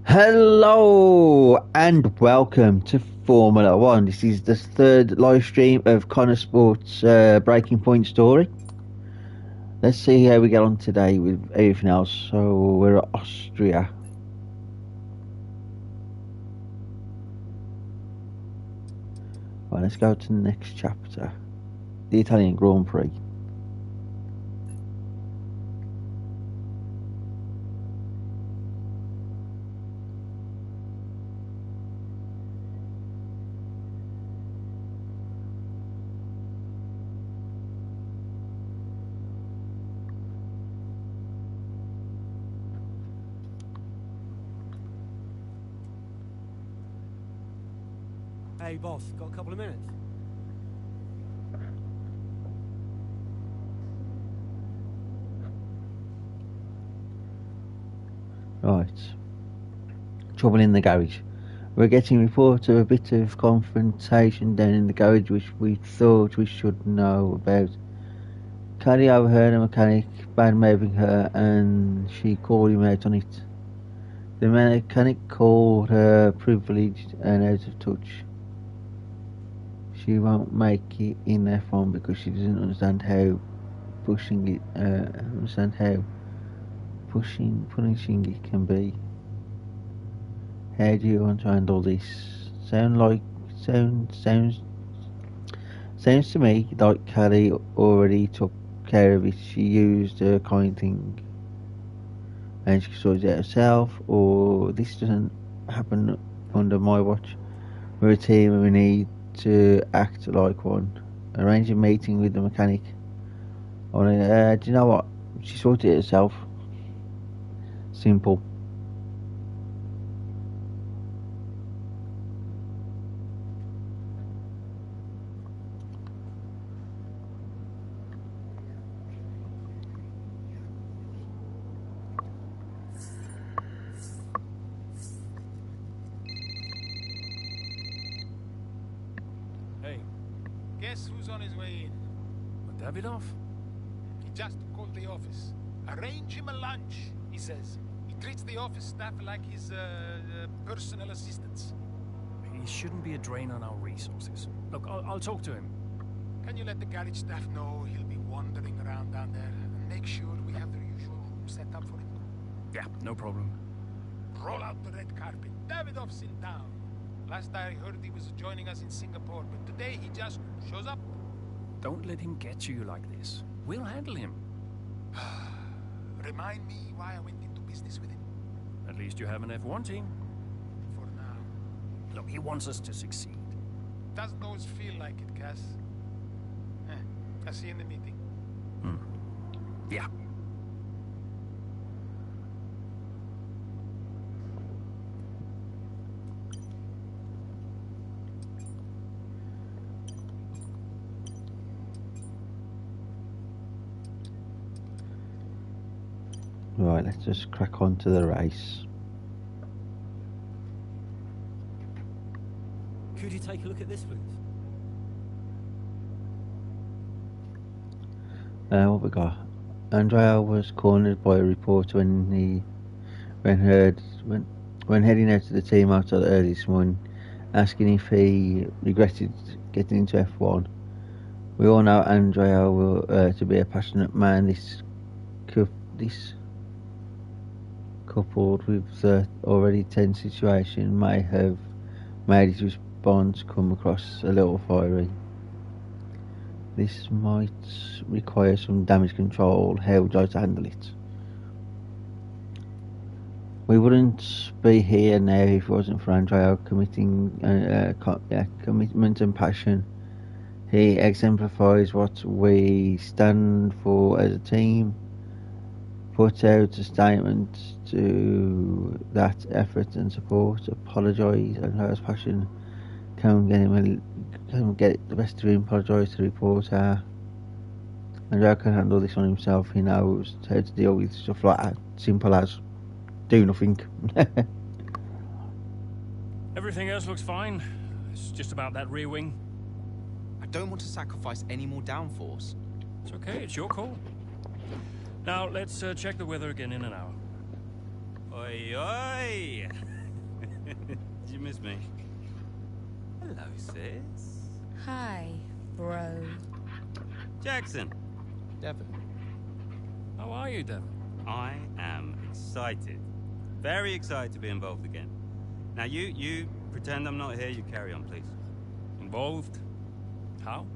Hello and welcome to Formula One. This is the third live stream of Connor Sports Breaking Point story. Let's see how we get on today with everything else. So we're at Austria. Right, let's go to the next chapter. The Italian Grand Prix. Hey boss, got a couple of minutes? Right. Trouble in the garage. We're getting reports of a bit of confrontation down in the garage which we thought we should know about. Carrie overheard a mechanic bad-mouthing her and she called him out on it. The mechanic called her privileged and out of touch. She won't make it in F1 because she doesn't understand how punishing it can be. How do you want to handle this? Sounds to me like Carrie already took care of it. She used her kind thing and she sorted it out herself, or this doesn't happen under my watch. We're a team and we need to act like one. Arrange a meeting with the mechanic. Do you know what? She sorted it herself. Simple. Hey. Guess who's on his way in? Davidoff? He just called the office. Arrange him a lunch, he says. He treats the office staff like his personal assistants. He shouldn't be a drain on our resources. Look, I'll talk to him. Can you let the garage staff know he'll be wandering around down there? And make sure we have the usual room set up for him. Yeah, no problem. Roll out the red carpet. Davidoff's in town. Last I heard he was joining us in Singapore, but today he just shows up. Don't let him get to you like this. We'll handle him. Remind me why I went into business with him. At least you have an F1 team. For now. Look, he wants us to succeed. Does those feel like it, Cass? I'll see you in the meeting. Yeah. Right, let's just crack on to the race. Could you take a look at this, please? What we got? Andrea was cornered by a reporter when heading out to the team outside early this morning, asking if he regretted getting into F1. We all know Andrea will to be a passionate man. This coupled with the already tense situation may have made his response come across a little fiery. This might require some damage control. How would you like to handle it? We wouldn't be here now if it wasn't for Andrea commitment and passion. He exemplifies what we stand for as a team. Put out a statement to that effort and support. Apologise, Andrea's passion. Come get the best of him. Apologise to the reporter. Andrea can handle this on himself. He knows how to deal with stuff like that. Simple as do nothing. Everything else looks fine. It's just about that rear wing. I don't want to sacrifice any more downforce. It's okay, it's your call. Now, let's check the weather again in an hour. Oi, oi! Hello, sis. Hi, bro. Jackson. Devon. How are you, Devon? I am excited. Very excited to be involved again. Now, you pretend I'm not here. You carry on, please. Involved? How?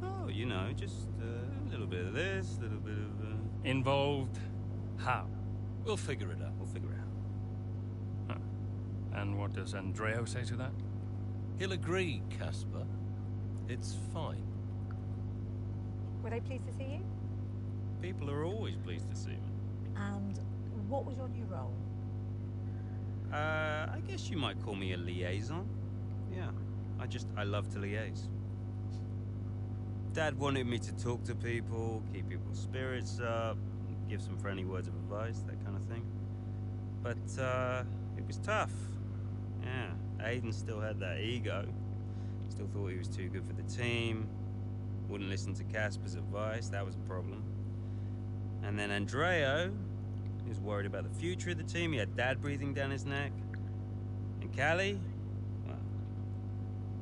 Oh, you know, just a little bit of this, a little bit of... Involved? How? We'll figure it out. We'll figure it out. Huh. And what does Andreo say to that? He'll agree, Casper. It's fine. Were they pleased to see you? People are always pleased to see me. And what was your new role? I guess you might call me a liaison. Yeah, I love to liaise. Dad wanted me to talk to people, keep people's spirits up, give some friendly words of advice, that kind of thing. But, it was tough. Yeah, Aiden still had that ego. Still thought he was too good for the team. Wouldn't listen to Casper's advice, that was a problem. And then Andreo, he was worried about the future of the team. He had Dad breathing down his neck. And Callie, well,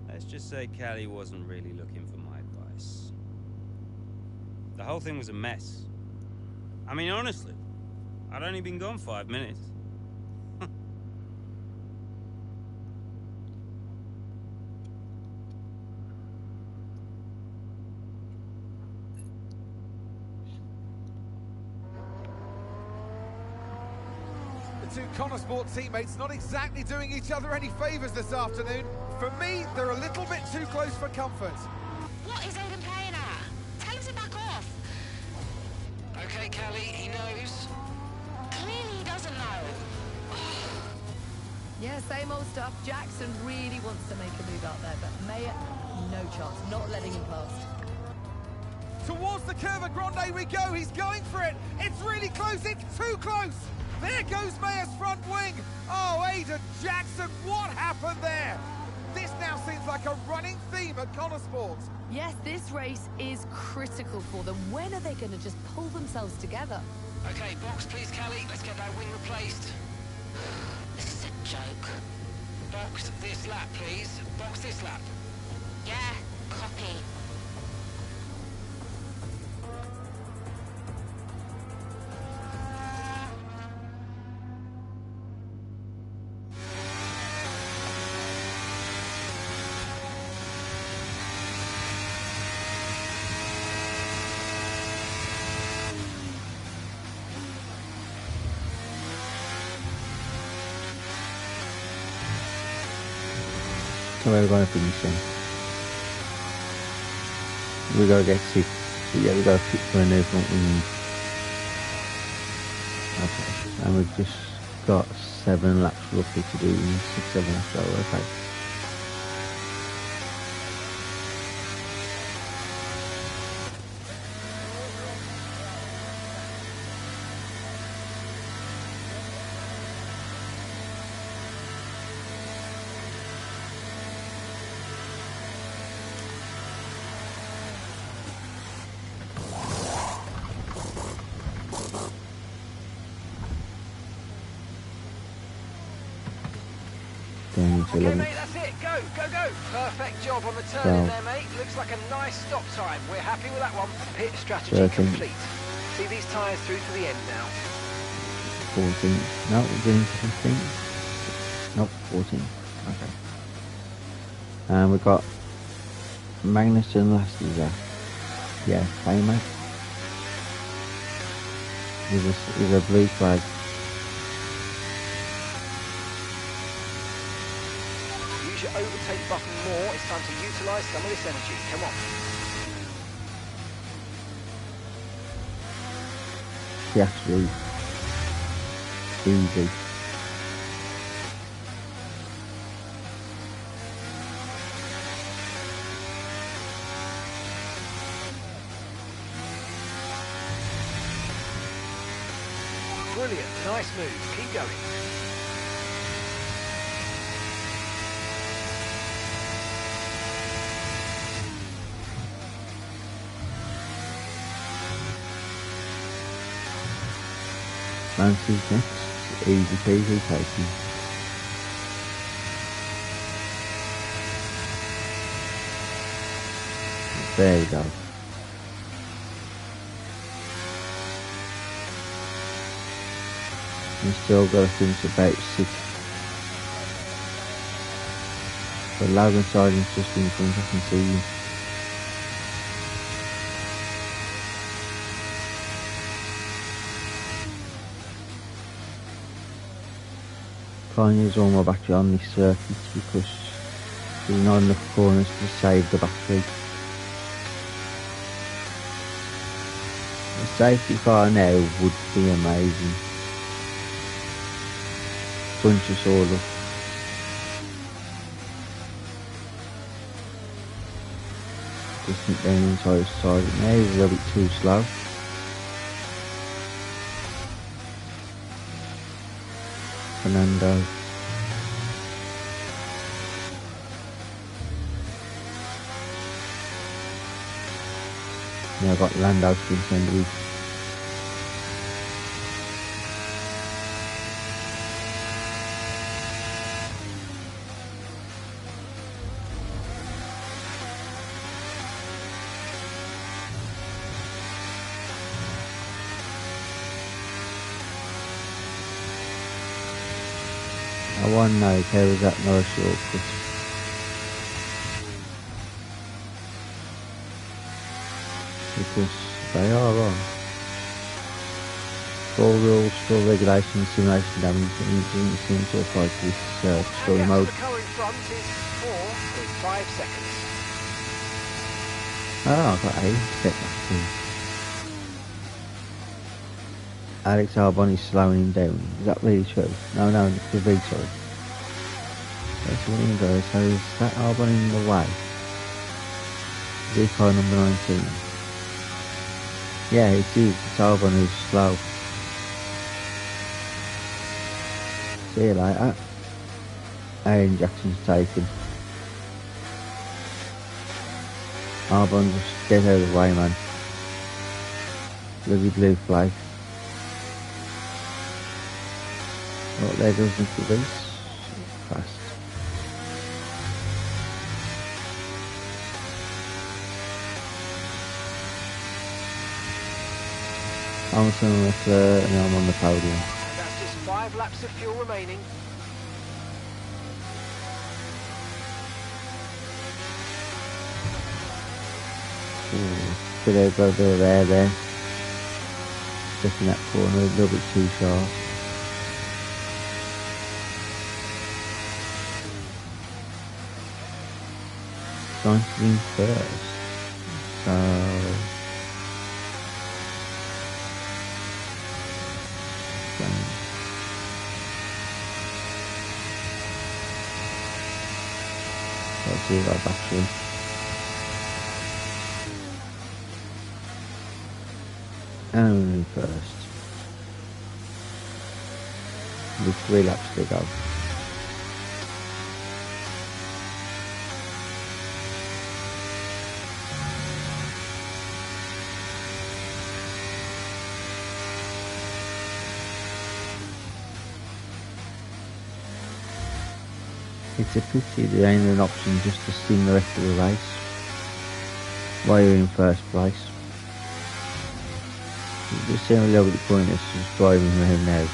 let's just say Callie wasn't really looking for my advice. The whole thing was a mess. I mean, honestly, I'd only been gone 5 minutes. The two Connor Sport teammates not exactly doing each other any favours this afternoon. For me, they're a little bit too close for comfort. What is Aiden playing at? Tell him to back off. Okay, Callie, he knows. Clearly he doesn't know. Yeah, same old stuff. Jackson really wants to make a move out there, but Mayer, no chance. Not letting him past. Towards the Curva Grande we go. He's going for it. It's really close. It's too close. There goes Mayer's front wing. Oh, Aiden Jackson, what happened there? This now seems like a running theme at Connor Sports. Yes, this race is critical for them. When are they going to just pull themselves together? Okay, box please, Callie. Let's get that wing replaced. This is a joke. Box this lap, please. Box this lap. Yeah, copy. So we're gonna finish then. We gotta get sick. Yeah, we gotta pick for a new front wing. Okay. And we've just got 7 laps roughly to do, 6-7 laps, so okay. Okay, mate, that's it. Go, go, go. Perfect job on the turn in there, mate. Looks like a nice stop time. We're happy with that one. Pit strategy complete. See these tyres through to the end now. 14. No, we're getting to 15. Nope, 14. Okay. And we've got Magnussen last year. Yeah, fine, mate. Here's a blue flag. Use your overtake button more. It's time to utilise some of this energy. Come on. Yes, really. Easy. Brilliant. Nice move. Keep going. Lance's next. Easy peasy taking. There we go. We've still got to finish about 6. The Logan Sergeant's just in front, I can see you. Can't use all my battery on this circuit because there's not enough corners to save the battery. A safety car now would be amazing. Bunch us all up. Just down inside side. Now is a little bit too slow. Fernando. Now I've got Lando to contend with. I want to know if there was that no shortcut. Because they are on. All rules, full regulations, simulation damage, and it doesn't seem to apply to this story mode. The car in front is 4.5 seconds. Oh, I've got 8 seconds. Alex Albon is slowing him down. Is that really true? No, the V, sorry. That's what he goes. So is that Albon in the way? Z car number 19. Yeah, it is. It's Albon who's slow. See you later. Aaron Jackson's taken. Albon, just get out of the way, man. Bloody blue flag. Oh, there goes Mr. Reese. Fast. Hamilton and Leclerc, and I'm on the podium. And that's just 5 laps of fuel remaining. Could have got a bit of air there. Sticking that corner a little bit too sharp. Johnson first. So let's see our battery. And first. With 3 laps to go. It's a pity there ain't an option just to sim the rest of the race while you're in first place. It just seems a little bit pointless just driving around now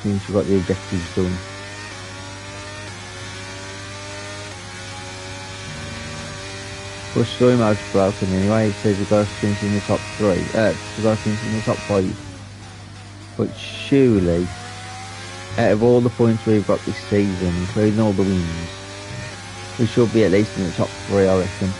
since you've got the objectives done. But story mode's broken anyway. It says you've got to finish in the top 3, you've got to finish in the top 5. But surely, out of all the points we've got this season, including all the wins, we should be at least in the top 3, I reckon.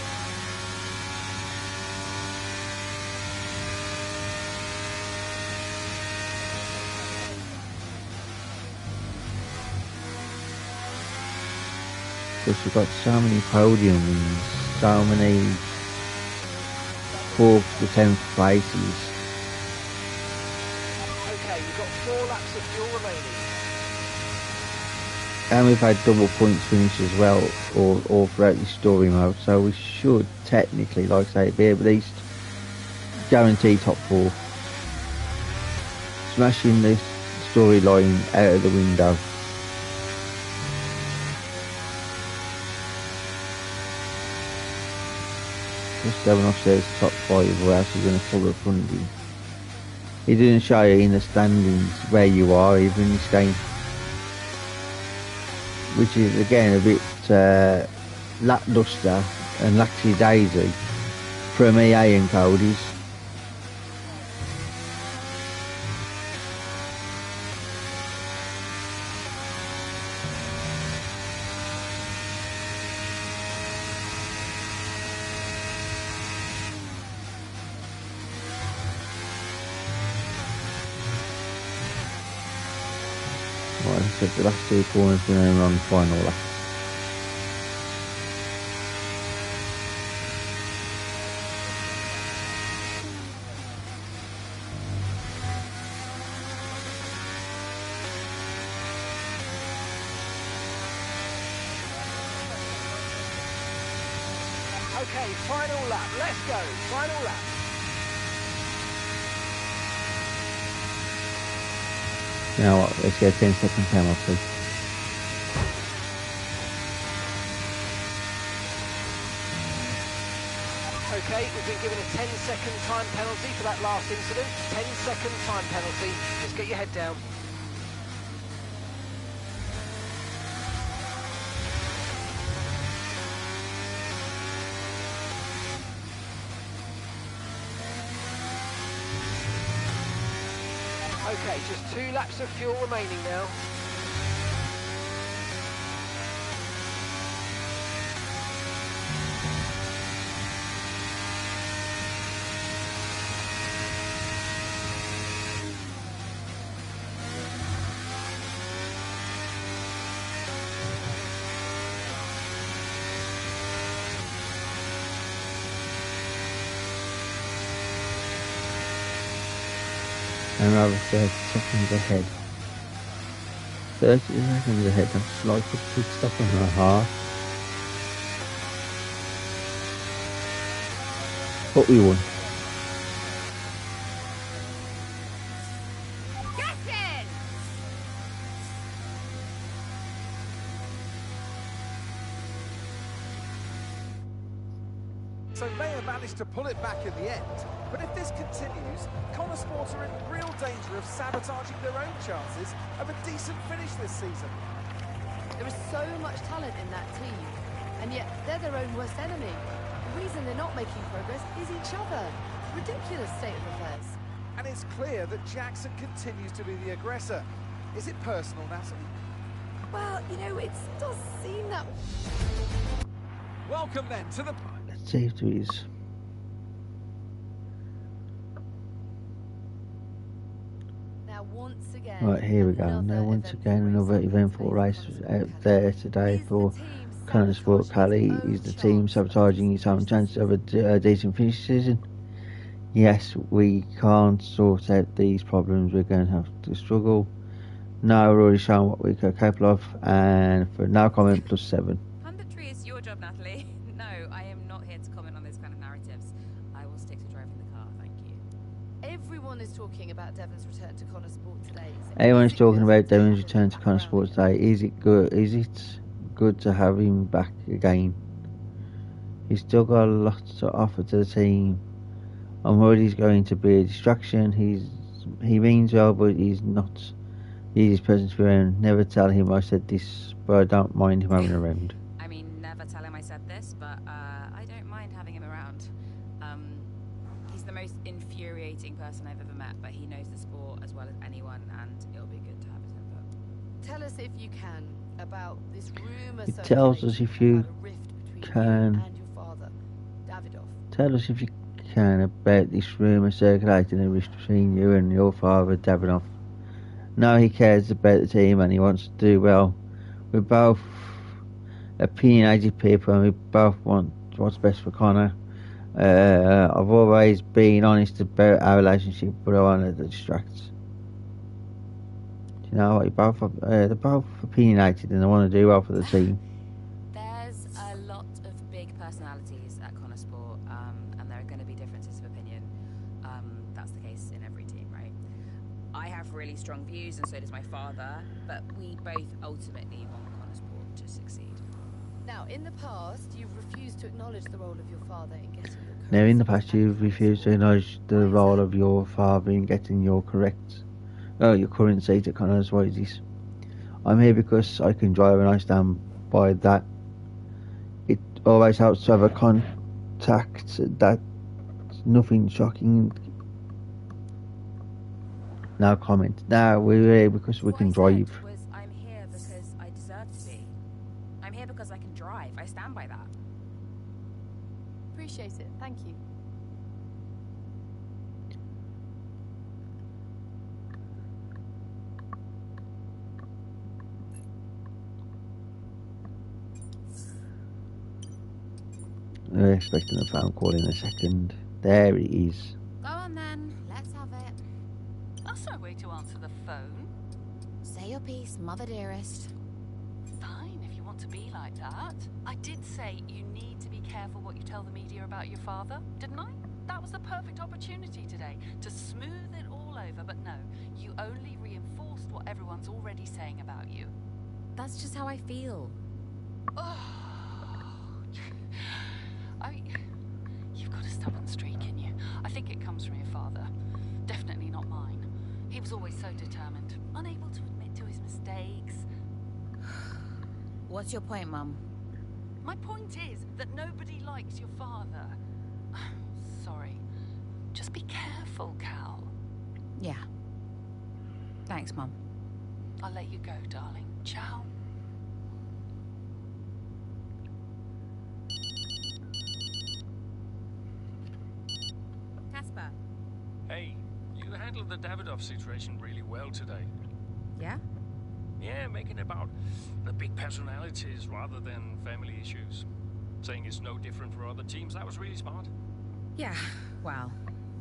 Because we've got so many podium wins, so many 4th to 10th places. Okay, you've got 4 laps of fuel remaining. And we've had double points finish as well, all throughout the story mode, so we should technically, like I say, be at least guaranteed top 4. Smashing this storyline out of the window. Just Davidoff says top 5, or else he's going to pull the funding. He didn't show you in the standings where you are, even in this game. Which is, again, a bit lackluster and lackadaisy from EA and Cody's. The last 2 corners we're going to run final lap. Okay, final lap. Let's go. Final lap. Now what? Let's get a 10-second penalty. Okay, we've been given a 10-second time penalty for that last incident. 10-second time penalty. Just get your head down. Okay, just 2 laps of fuel remaining now. And rather 30 seconds ahead. 30 seconds ahead, that's like a pit stop and a half. But we won. So Mayer managed to pull it back in the end, but if this continues, Connor Sport are in real danger of sabotaging their own chances of a decent finish this season. There is so much talent in that team, and yet they're their own worst enemy. The reason they're not making progress is each other. Ridiculous state of affairs. And it's clear that Jackson continues to be the aggressor. Is it personal, Natalie? Well, you know, it does seem that... Welcome then to the... Let's see if there is. Now once again... Right, here we go. Now once again another eventful race out there today for Connor Sport. Cali is the team sabotaging its own chances of a decent finish season. Yes, we can't sort out these problems. We're going to have to struggle. Now we're already showing what we're capable of, and for now comment +7. Punditry is your job, Natalie. No, I am not here to comment on those kind of narratives. I will stick to driving the car, thank you. Everyone is talking about Devon's return to Connor Sport today. Everyone is talking about Devon's return to Connor Sport today. Is it good? Is it good to have him back again? He's still got a lot to offer to the team. I'm worried he's going to be a distraction. He means well, but he's not. He's his presence to be around. Never tell him I said this, but I don't mind him having around. I mean, never tell him I said this, but I don't mind having him around. He's the most infuriating person I've ever met, but he knows the sport as well as anyone, and it'll be good to have his input. Tell us if you can about this rumour. It tells us if you can. And your father, Davidoff. Tell us if you can about this rumour circulating a rift between you and your father, Davidoff. No, he cares about the team and he wants to do well. We're both opinionated people and we both want what's best for Connor. I've always been honest about our relationship, but I want to distract. You know what? They're both opinionated and they want to do well for the team. There's a lot of big personalities at Connor Sport, and there are going to be differences of opinion. That's the case in every team, right? I have really strong views, and so does my father, but we both ultimately want Connor Sport to succeed. Now, in the past, you've refused to acknowledge the role of your father in getting your correct. Now, in the past, you've refused to acknowledge the role of your father in getting your current seat at Connors Rises. I'm here because I can drive and I stand by that. It always helps to have a contact. That's nothing shocking. Now comment. Now we're here because we can drive. I'm here because I deserve to be. I'm here because I can drive. I stand by that. Appreciate it. Thank you. We're expecting a phone call in a second. There it is. Go on then. Let's have it. That's no way to answer the phone. Say your piece, mother dearest. Fine, if you want to be like that. I did say you need to be careful what you tell the media about your father, didn't I? That was the perfect opportunity today to smooth it all over, but no, you only reinforced what everyone's already saying about you. That's just how I feel. Oh. You've got a stubborn streak in you. I think it comes from your father. Definitely not mine. He was always so determined, unable to admit to his mistakes. What's your point, Mum? My point is that nobody likes your father. Sorry. Just be careful, Cal. Yeah. Thanks, Mum. I'll let you go, darling. Ciao. Casper. Hey, you handled the Davidoff situation really well today. Yeah? Yeah, making it about the big personalities rather than family issues. Saying it's no different for other teams, that was really smart. Yeah, well,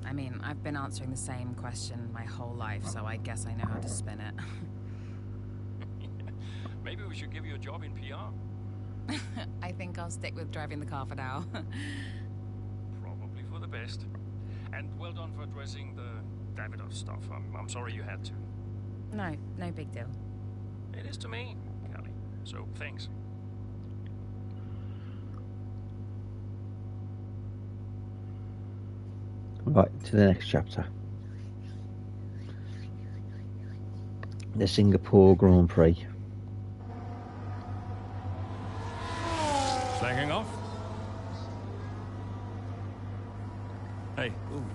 I mean, I've been answering the same question my whole life, so I guess I know how to spin it. Maybe we should give you a job in PR. I think I'll stick with driving the car for now. Probably for the best. And well done for addressing the Davidoff stuff. I'm sorry you had to. No big deal. It is to me, Callie. So, thanks. Right, to the next chapter. The Singapore Grand Prix. Slacking off? Hey. Ooh.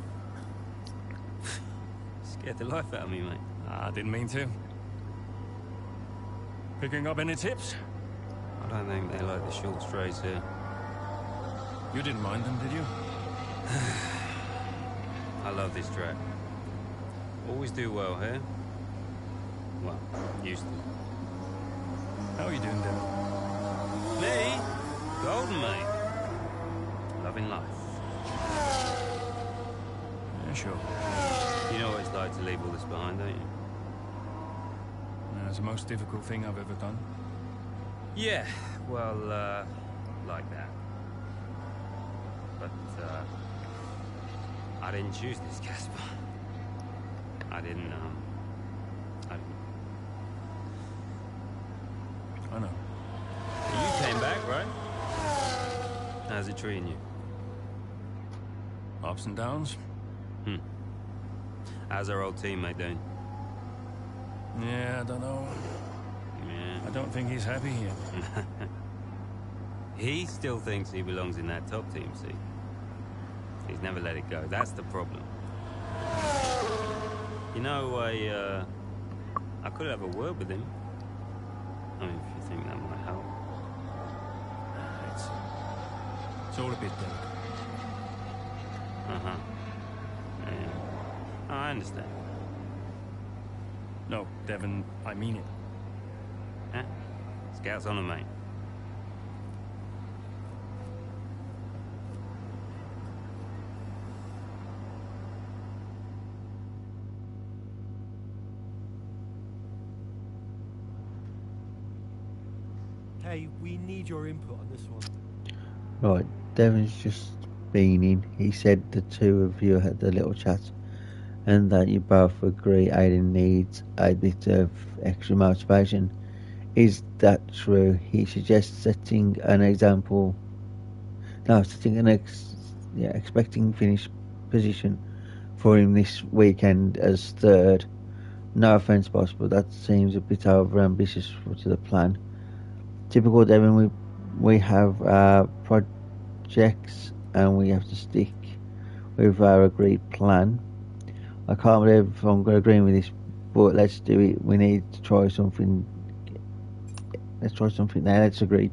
Scared the life out of me, mate. I didn't mean to. Picking up any tips? I don't think they like the short straights here. You didn't mind them, did you? I love this track. Always do well here. Well, used to. How are you doing, Devin? Me? Golden, mate. Loving life. Yeah, sure. You know what it's like to leave all this behind, don't you? It's the most difficult thing I've ever done. Yeah, well, like that. But, I didn't choose this, Casper. I didn't. I know. You came back, right? How's it treating you? Ups and downs. How's our old teammate doing? Yeah, I don't know. Yeah. I don't think he's happy here. He still thinks he belongs in that top team, see? He's never let it go. That's the problem. You know, I could have a word with him. I mean, if you think that might help. It's all a bit delicate. Uh-huh. Yeah. Oh, I understand. No, Devin, I mean it. Huh? Scouts on him, mate. Hey, we need your input on this one. Right, Devin's just been in. He said the two of you had a little chat and that you both agree Aiden needs a bit of extra motivation Is that true? He suggests setting an example. No, setting an expecting finish position for him this weekend as third. No offence, boss, but that seems a bit over ambitious to the plan. Typical Devon, we have projects and we have to stick with our agreed plan. I can't believe I'm going to agree with this, but let's do it. We need to try something. Let's try something now. Let's agree.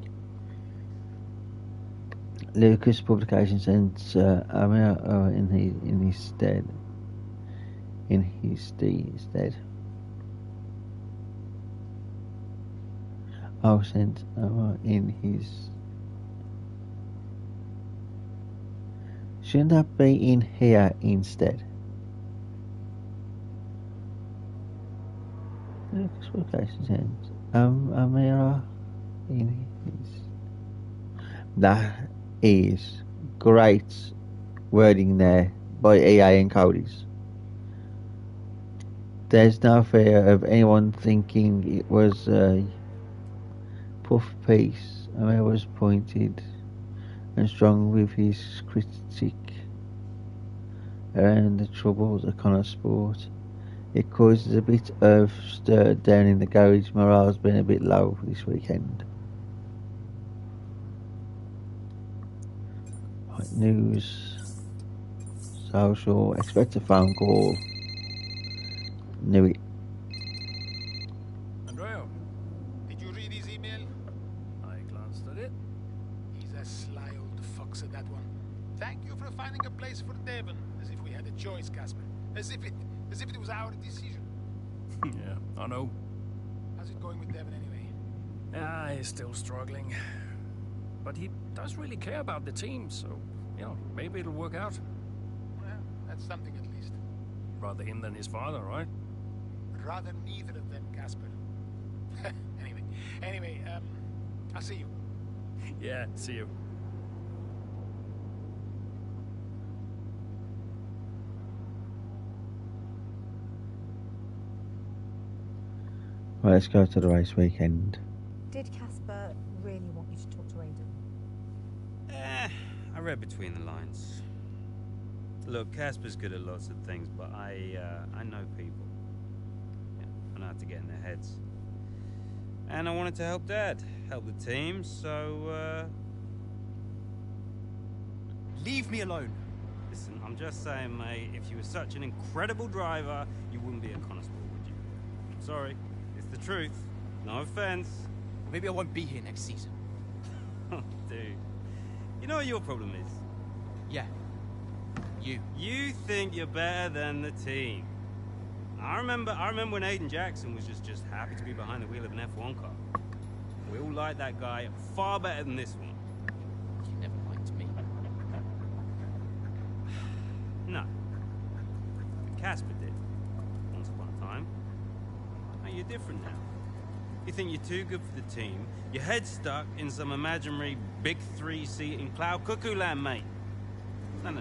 Lucas Publication sends Amir in his stead. I'll send Amir in his. Shouldn't that be in here instead? Lucas Publication sends Amira in his. That is great wording there by EA and Cody's. There's no fear of anyone thinking it was a puff piece. Amir was pointed and strong with his critique around the troubles of Connor Sport. It causes a bit of stir down in the garage. Morale's been a bit low this weekend. Right, news, social, expect a phone call. Knew it. Andrea, Did you read his email? I glanced at it. He's a sly old fox at that one. Thank you for finding a place for Devon, as if we had a choice, Casper. As if it was our decision. Yeah, I know. How's it going with Devon anyway? Ah, he's still struggling. But he does really care about the team, so, maybe it'll work out. Well, that's something at least. Rather him than his father, right? Rather neither of them, Casper. Anyway, I'll see you. Yeah, see you. Right, let's go to the race weekend. Did Casper really want you to talk to Aiden? I read between the lines. Look, Casper's good at lots of things, but I know people. Yeah, I know how to get in their heads. And I wanted to help Dad, help the team, so, Leave me alone. Listen, I'm just saying, mate, if you were such an incredible driver, you wouldn't be a constable, would you? I'm sorry. It's the truth. No offense. Maybe I won't be here next season. Dude. You know what your problem is? Yeah. You think you're better than the team. I remember when Aiden Jackson was just happy to be behind the wheel of an F1 car. We all liked that guy far better than this one. You never liked me. No. Casper did. Once upon a time. Now you're different now. You think you're too good for the team. Your head's stuck in some imaginary big 3-seat in cloud cuckoo land, mate. No.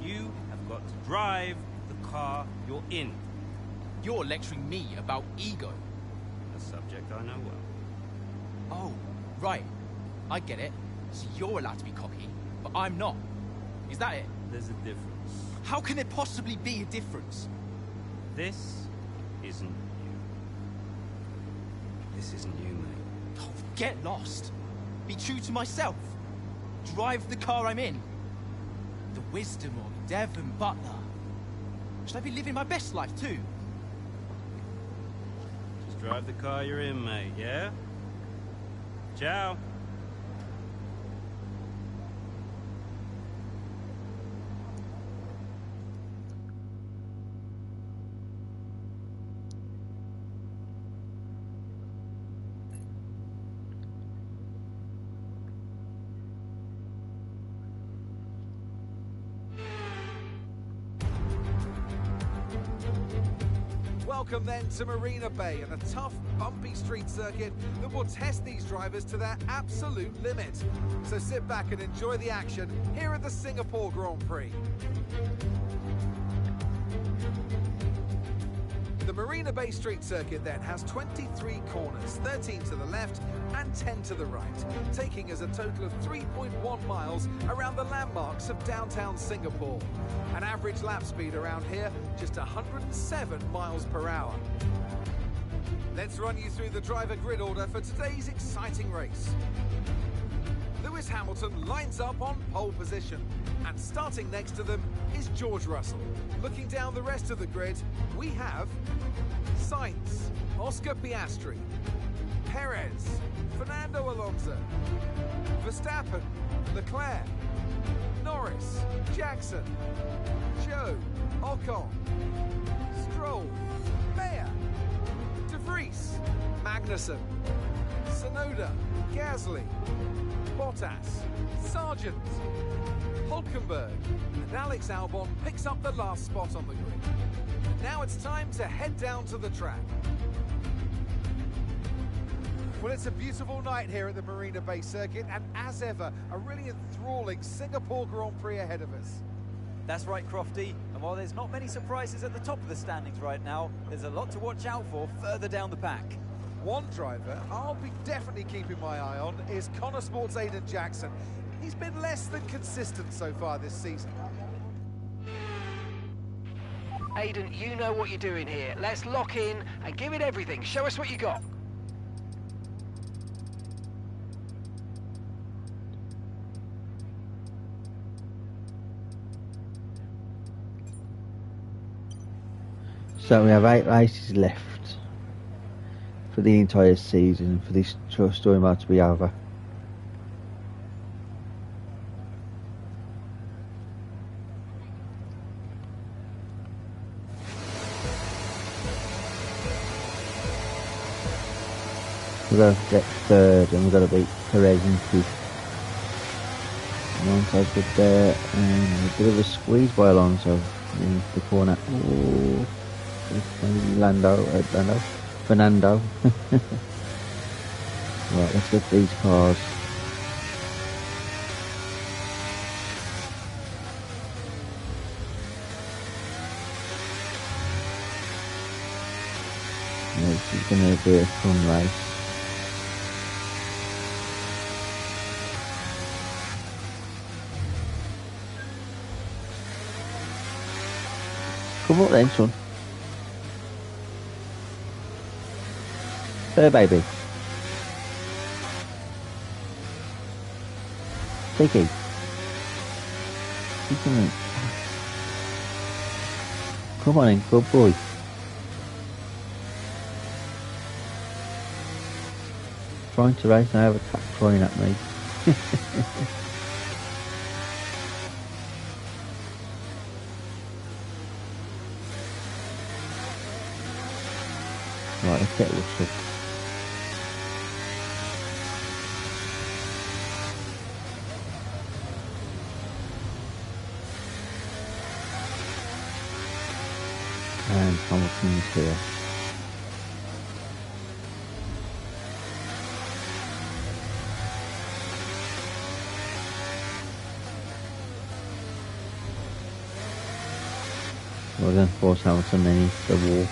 You have got to drive the car you're in. You're lecturing me about ego. A subject I know well. Oh, right. I get it. So you're allowed to be cocky, but I'm not. Is that it? There's a difference. How can there possibly be a difference? This isn't you. This isn't you, mate. Oh, get lost. Be true to myself. Drive the car I'm in. The wisdom of Devon Butler. Should I be living my best life too? Just drive the car you're in, mate, yeah? Ciao. Welcome then to Marina Bay and a tough, bumpy street circuit that will test these drivers to their absolute limit. So sit back and enjoy the action here at the Singapore Grand Prix. The Marina Bay Street Circuit then has 23 corners, 13 to the left and 10 to the right, taking us a total of 3.1 miles around the landmarks of downtown Singapore. An average lap speed around here, just 107 miles per hour. Let's run you through the driver grid order for today's exciting race. Lewis Hamilton lines up on pole position, and starting next to them is George Russell. Looking down the rest of the grid, we have Sainz, Oscar Piastri, Perez, Fernando Alonso, Verstappen, Leclerc, Norris, Jackson, Zhou, Ocon, Stroll, Mayer, De Vries, Magnussen, Tsunoda, Gasly, Bottas, Sargent, Hulkenberg, and Alex Albon picks up the last spot on the grid. Now it's time to head down to the track. Well, it's a beautiful night here at the Marina Bay Circuit, and as ever, a really enthralling Singapore Grand Prix ahead of us. That's right, Crofty, and while there's not many surprises at the top of the standings right now, there's a lot to watch out for further down the pack. One driver I'll be definitely keeping my eye on is Connor Sports' Aiden Jackson. He's been less than consistent so far this season. Aiden, you know what you're doing here. Let's lock in and give it everything. Show us what you got. So we have 8 races left for the entire season for this story mode to be over. We've got to get third and we've got to beat Perez in fifth. Alonso's good there, and a bit of a squeeze by Alonso in the corner. Oh, Fernando. Right, let's get these cars. This is going to be a fun race. Come up then, son. There, baby. Take it. Come on in, good boy. Trying to race and I have a cat crying at me. Right, let's get Russell. And Hamilton's here. We're going to force Hamilton into the wall.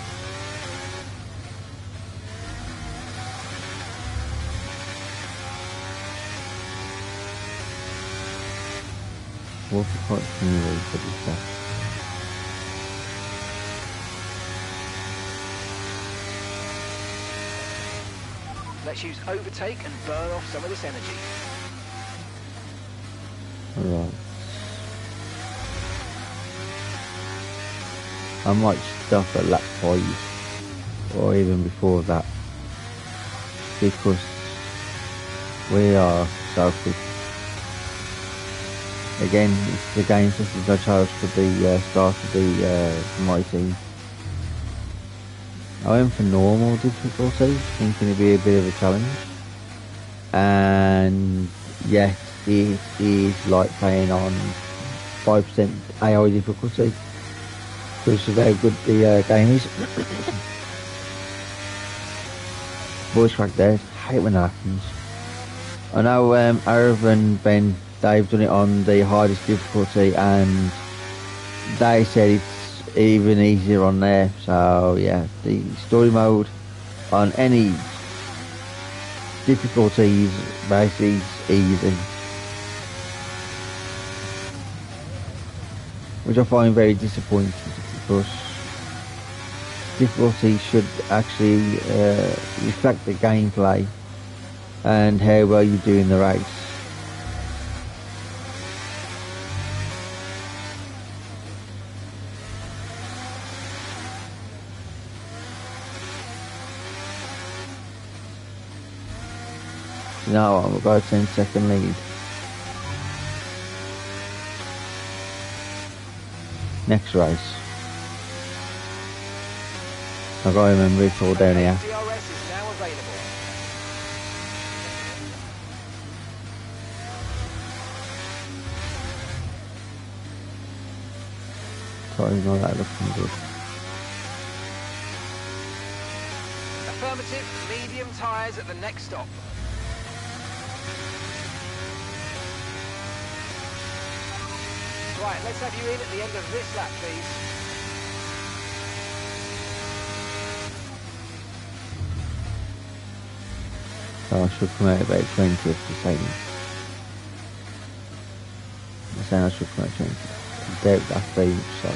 Wolf quite anyway for this stuff. Let's use overtake and burn off some of this energy. Right. I might stop at lap 5 or even before that because we are so quick. Again, it's the game systems I chose for the start of the my team. I went for normal difficulty, thinking it'd be a bit of a challenge. And yes, it is like playing on 5% AI difficulty, which is how good the game is. Voice crack there, I hate when that happens. I know Arv and Ben, they've done it on the hardest difficulty and they said it's even easier on there. So yeah, the story mode on any difficulties basically is easy, which I find very disappointing because difficulty should actually reflect the gameplay and how well you do in the race. Now we've got a 10-second lead. Next race. I've got to remember it's all down here. DRS is now available. Sorry, no, that looking good. Affirmative, medium tyres at the next stop. Right, let's have you in at the end of this lap, please. So I should come out about 20 50 seconds. I'm saying I should come out 20. I doubt that very much so.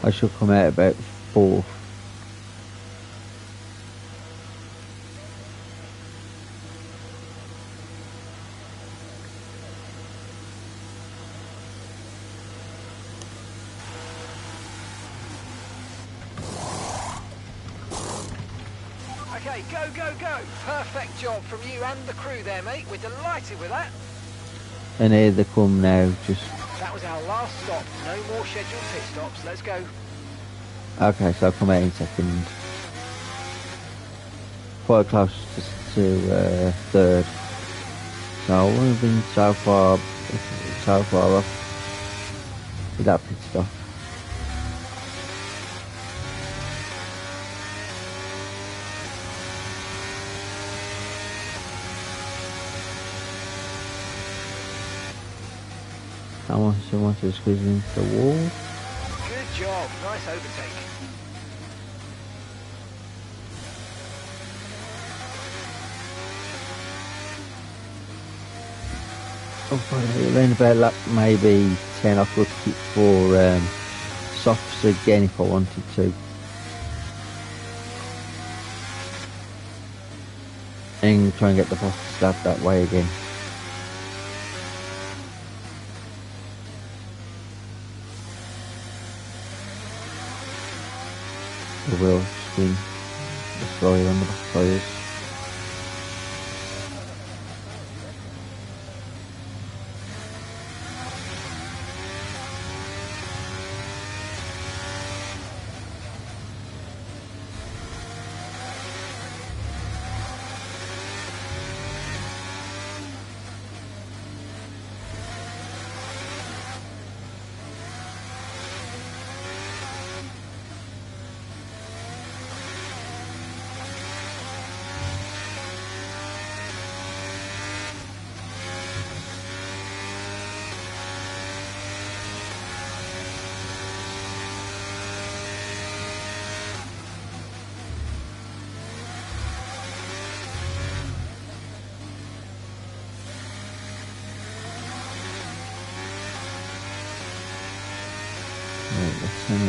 I should come out about 4th. Okay, go, go, go. Perfect job from you and the crew there, mate. We're delighted with that. And here they come now, just... That was our last stop. No more scheduled pit stops. Let's go. Okay, so I'll come out in second. Quite close to 3rd. So I wouldn't have been so far off with that pit stop. I want to squeeze into the wall. Good job. Nice overtake. Oh, around about like maybe 10 I could keep for softs again if I wanted to. And try and get the boss to start that way again. The wheel spin, destroy on the back tyres.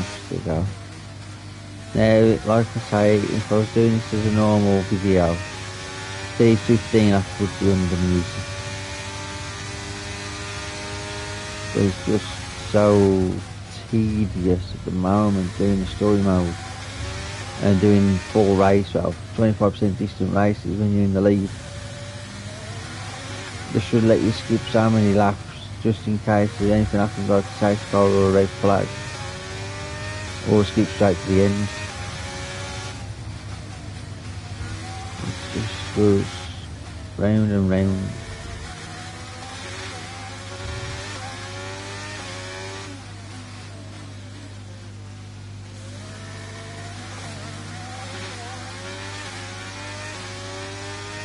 laps to go. Now, like I say, if I was doing this as a normal video, these 15 laps would be under music. But it's just so tedious at the moment doing the story mode and doing full race, well, 25% distant races when you're in the lead. They should let you skip so many laps just in case there's anything happens, like a safety car or a red flag, or skip straight to the end. It just goes round and round.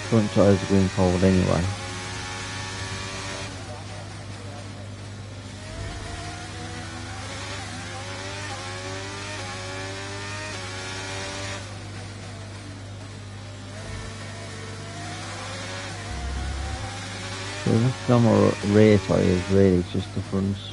Front tyres are going cold anyway. So there's no more rear tyres really, it's just the fronts.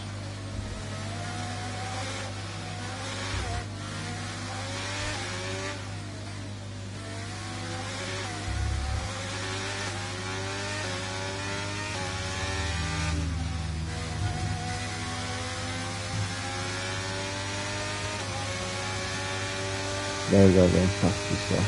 There we go, getting past this way.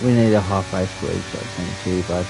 We need a half-ice bridge, so it's not too bad.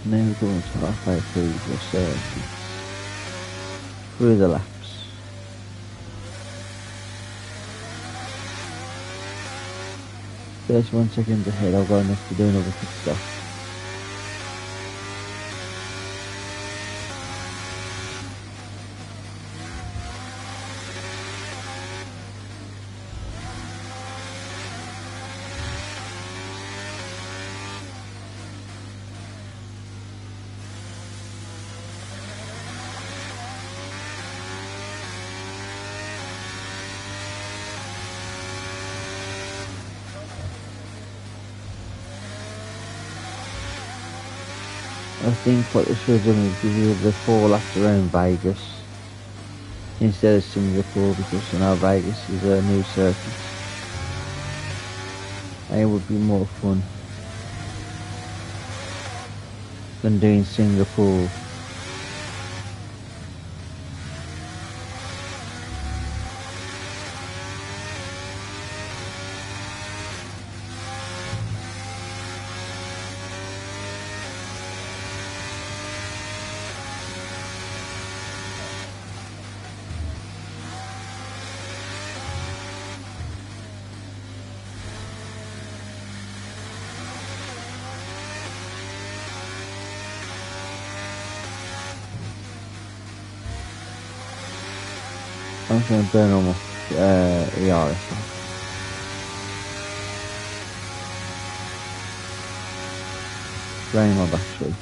Now we're going to halfway through the circuit, through the laps. Just 1 second ahead, I'll go next to do another pit stop. I think what they should have done is give you the 4 laps around Vegas instead of Singapore, because you know Vegas is a new circuit. And it would be more fun than doing Singapore. I'm just going to burn all my ERS off. Drain my battery.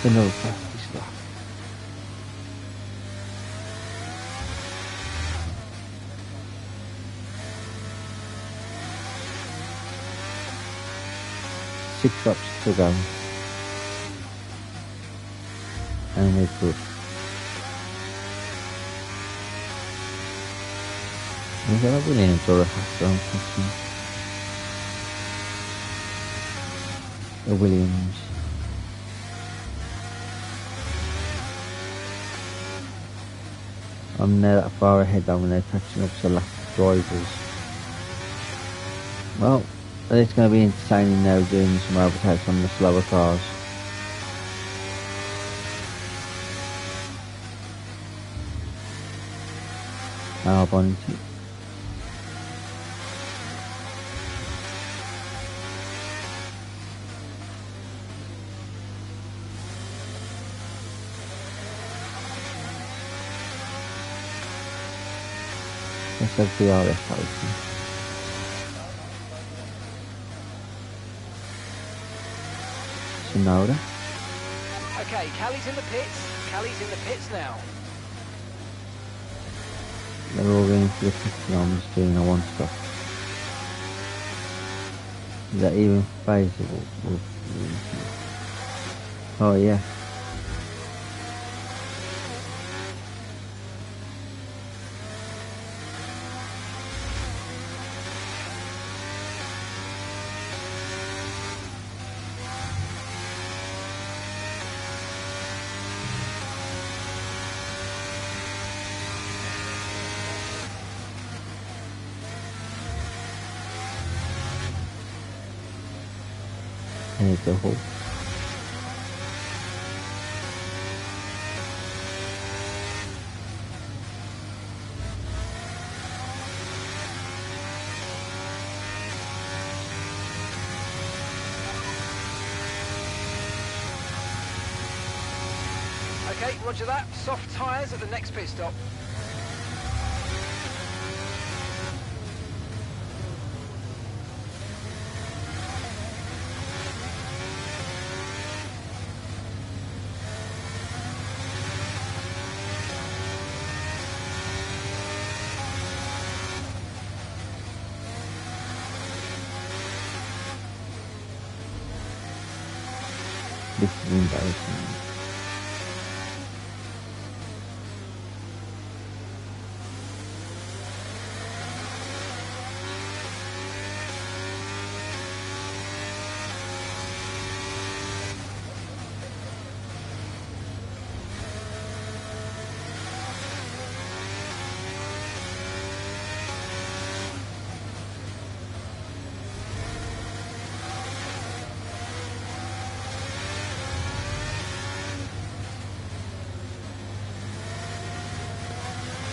Another plastic stuff. Six laps to go. And we're good. We've got a Williams or a Hassan. A Williams. I'm not that far ahead when they're catching up to lap drivers. Well, it's going to be entertaining now doing some overtakes on the slower cars. Albon. Let's have the RS open. Sonoda. Okay, Callie's in the pits. Callie's in the pits now. They're all going for the pits now. I'm just doing a one stop. Is that even feasible? Oh yeah. Here's the hole. Okay, roger that. Soft tyres at the next pit stop. This is embarrassing.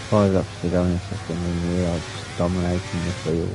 Five laps to go in a second and we are just dominating the field.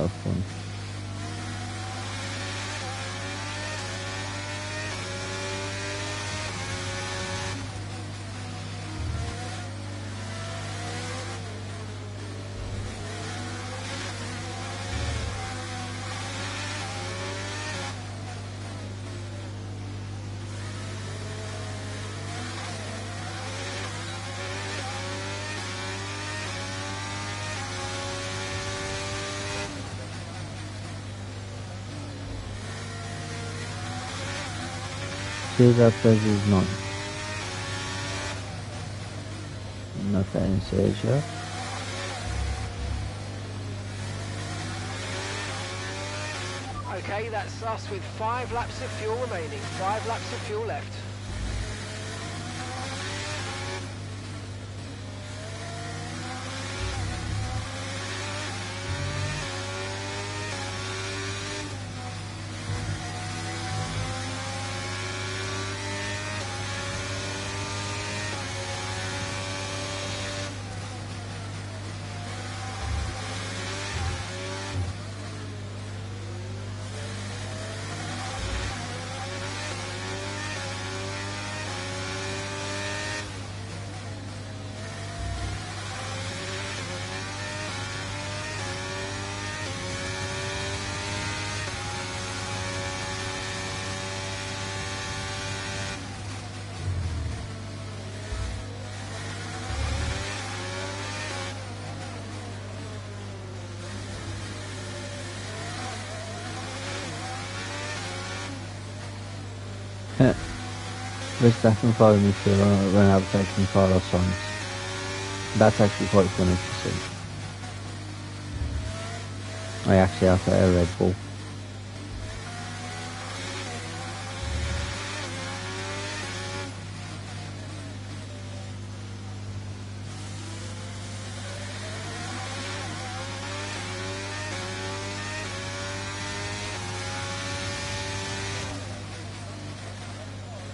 lot of fun. See that is not getting serious yet. Okay, that's us with 5 laps of fuel remaining. 5 laps of fuel left. Verstappen followed me through when I was taking Carlos Sainz. That's actually quite funny to see. I actually have a Red Bull.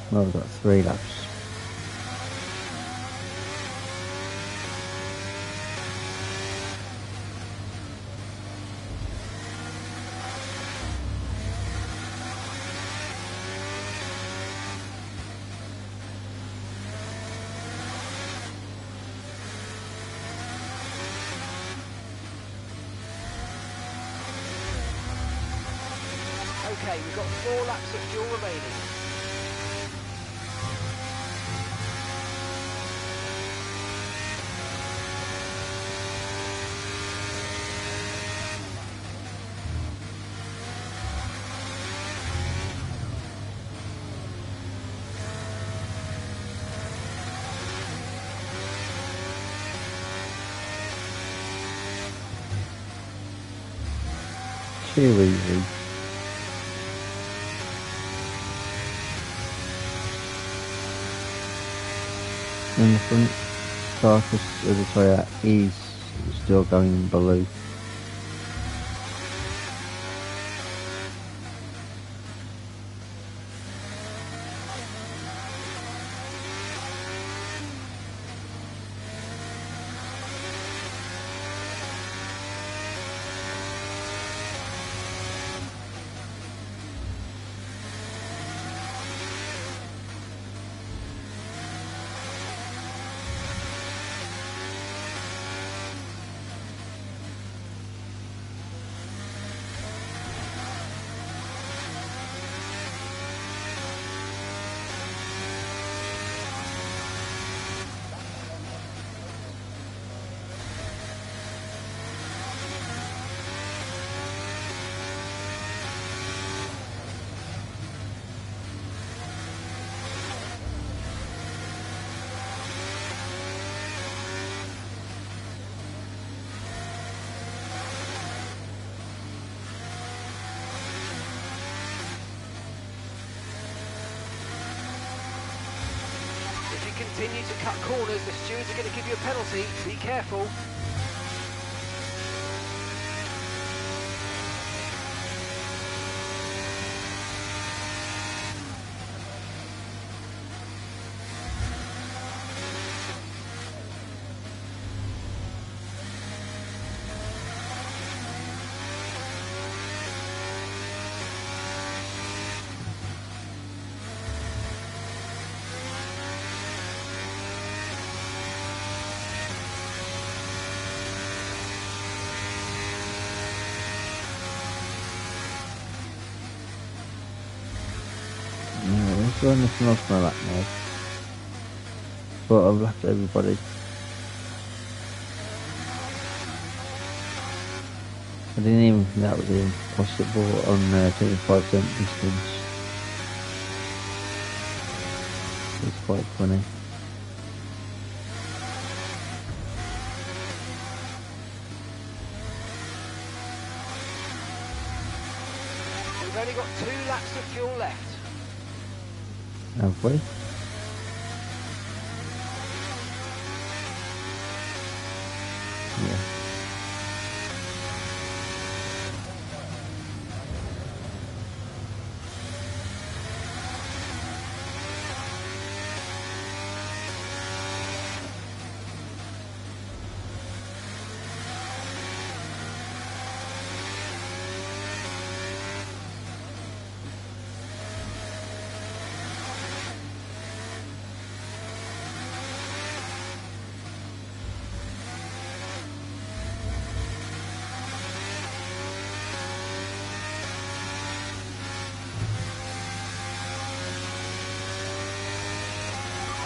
Well, we've got 3 laps. Okay, we've got 4 laps of fuel remaining. Too easy. In the front carcass of the Toyota is still going below. Continue to cut corners, the stewards are going to give you a penalty, be careful. I've got nothing else on my lap now. But I've lapped everybody. I didn't even think that was even possible on 25% distance. It's quite funny. We've only got 2 laps of fuel left. Have we? Yeah.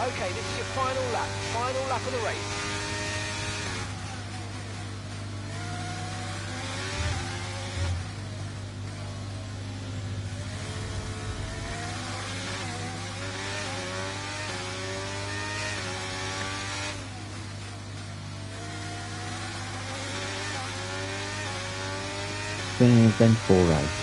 Okay, this is your final lap of the race. It's been an eventful race.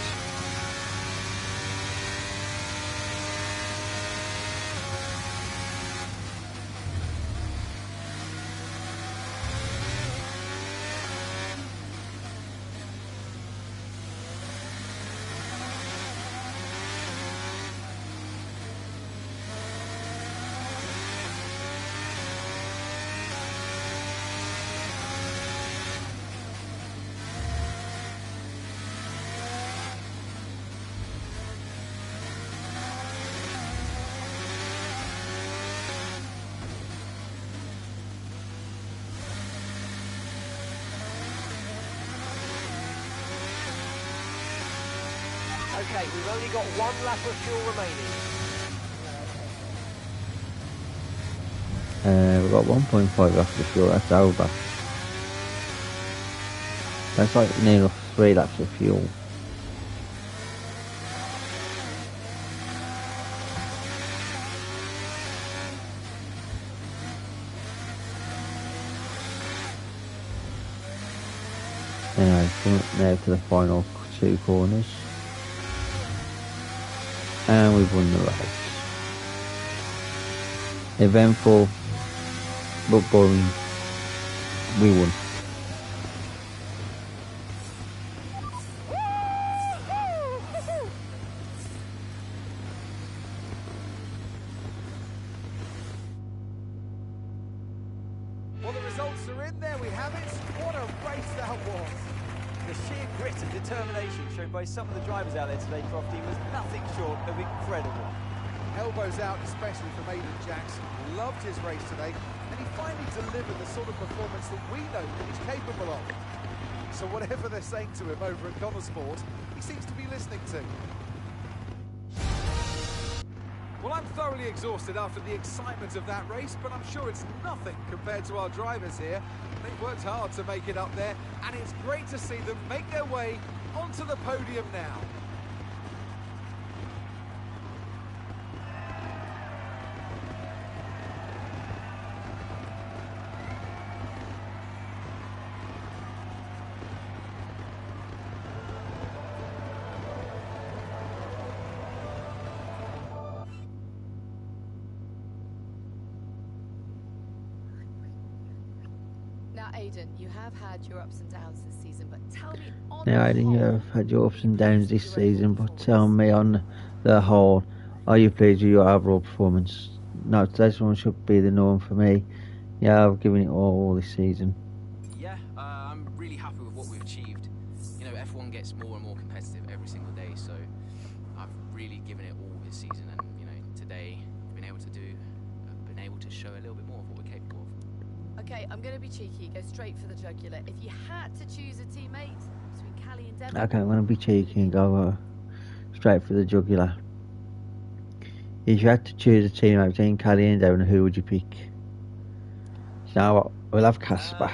Okay, we've only got 1 lap of fuel remaining. We've got 1.5 laps of fuel, that's over. That's like near enough 3 laps of fuel. Anyway, coming up now to the final 2 corners. And we've won the race. Eventful, but boring. We won. Well, the results are in. There we have it. What a race that was. The sheer grit and determination shown by some of the drivers out there today, Crofty, was nothing short of incredible. Elbows out, especially from Aiden Jackson. Loved his race today, and he finally delivered the sort of performance that we know that he's capable of. So whatever they're saying to him over at Connor Sport, he seems to be listening to. Well, I'm thoroughly exhausted after the excitement of that race, but I'm sure it's nothing compared to our drivers here. They've worked hard to make it up there, and it's great to see them make their way onto the podium now. Now, Aiden, you have had your ups and downs this season, but tell me on Now, the Aiden, whole, you have had your ups and downs this season, but tell me on the whole, are you pleased with your overall performance? No, this one should be the norm for me. Yeah, I've given it all this season. Yeah, I'm really happy with what we've achieved. You know, F1 gets more and more competitive every single day, so I've really given it all this season, and you know, today I've been able to show a little bit more of what we're capable of. Okay, I'm going to be cheeky. Go straight for the jugular. If you had to choose a teammate between Callie and Devon... Okay, I'm going to be cheeky and go straight for the jugular. If you had to choose a team between Callie and Devon, who would you pick? You know what? We'll have Casper.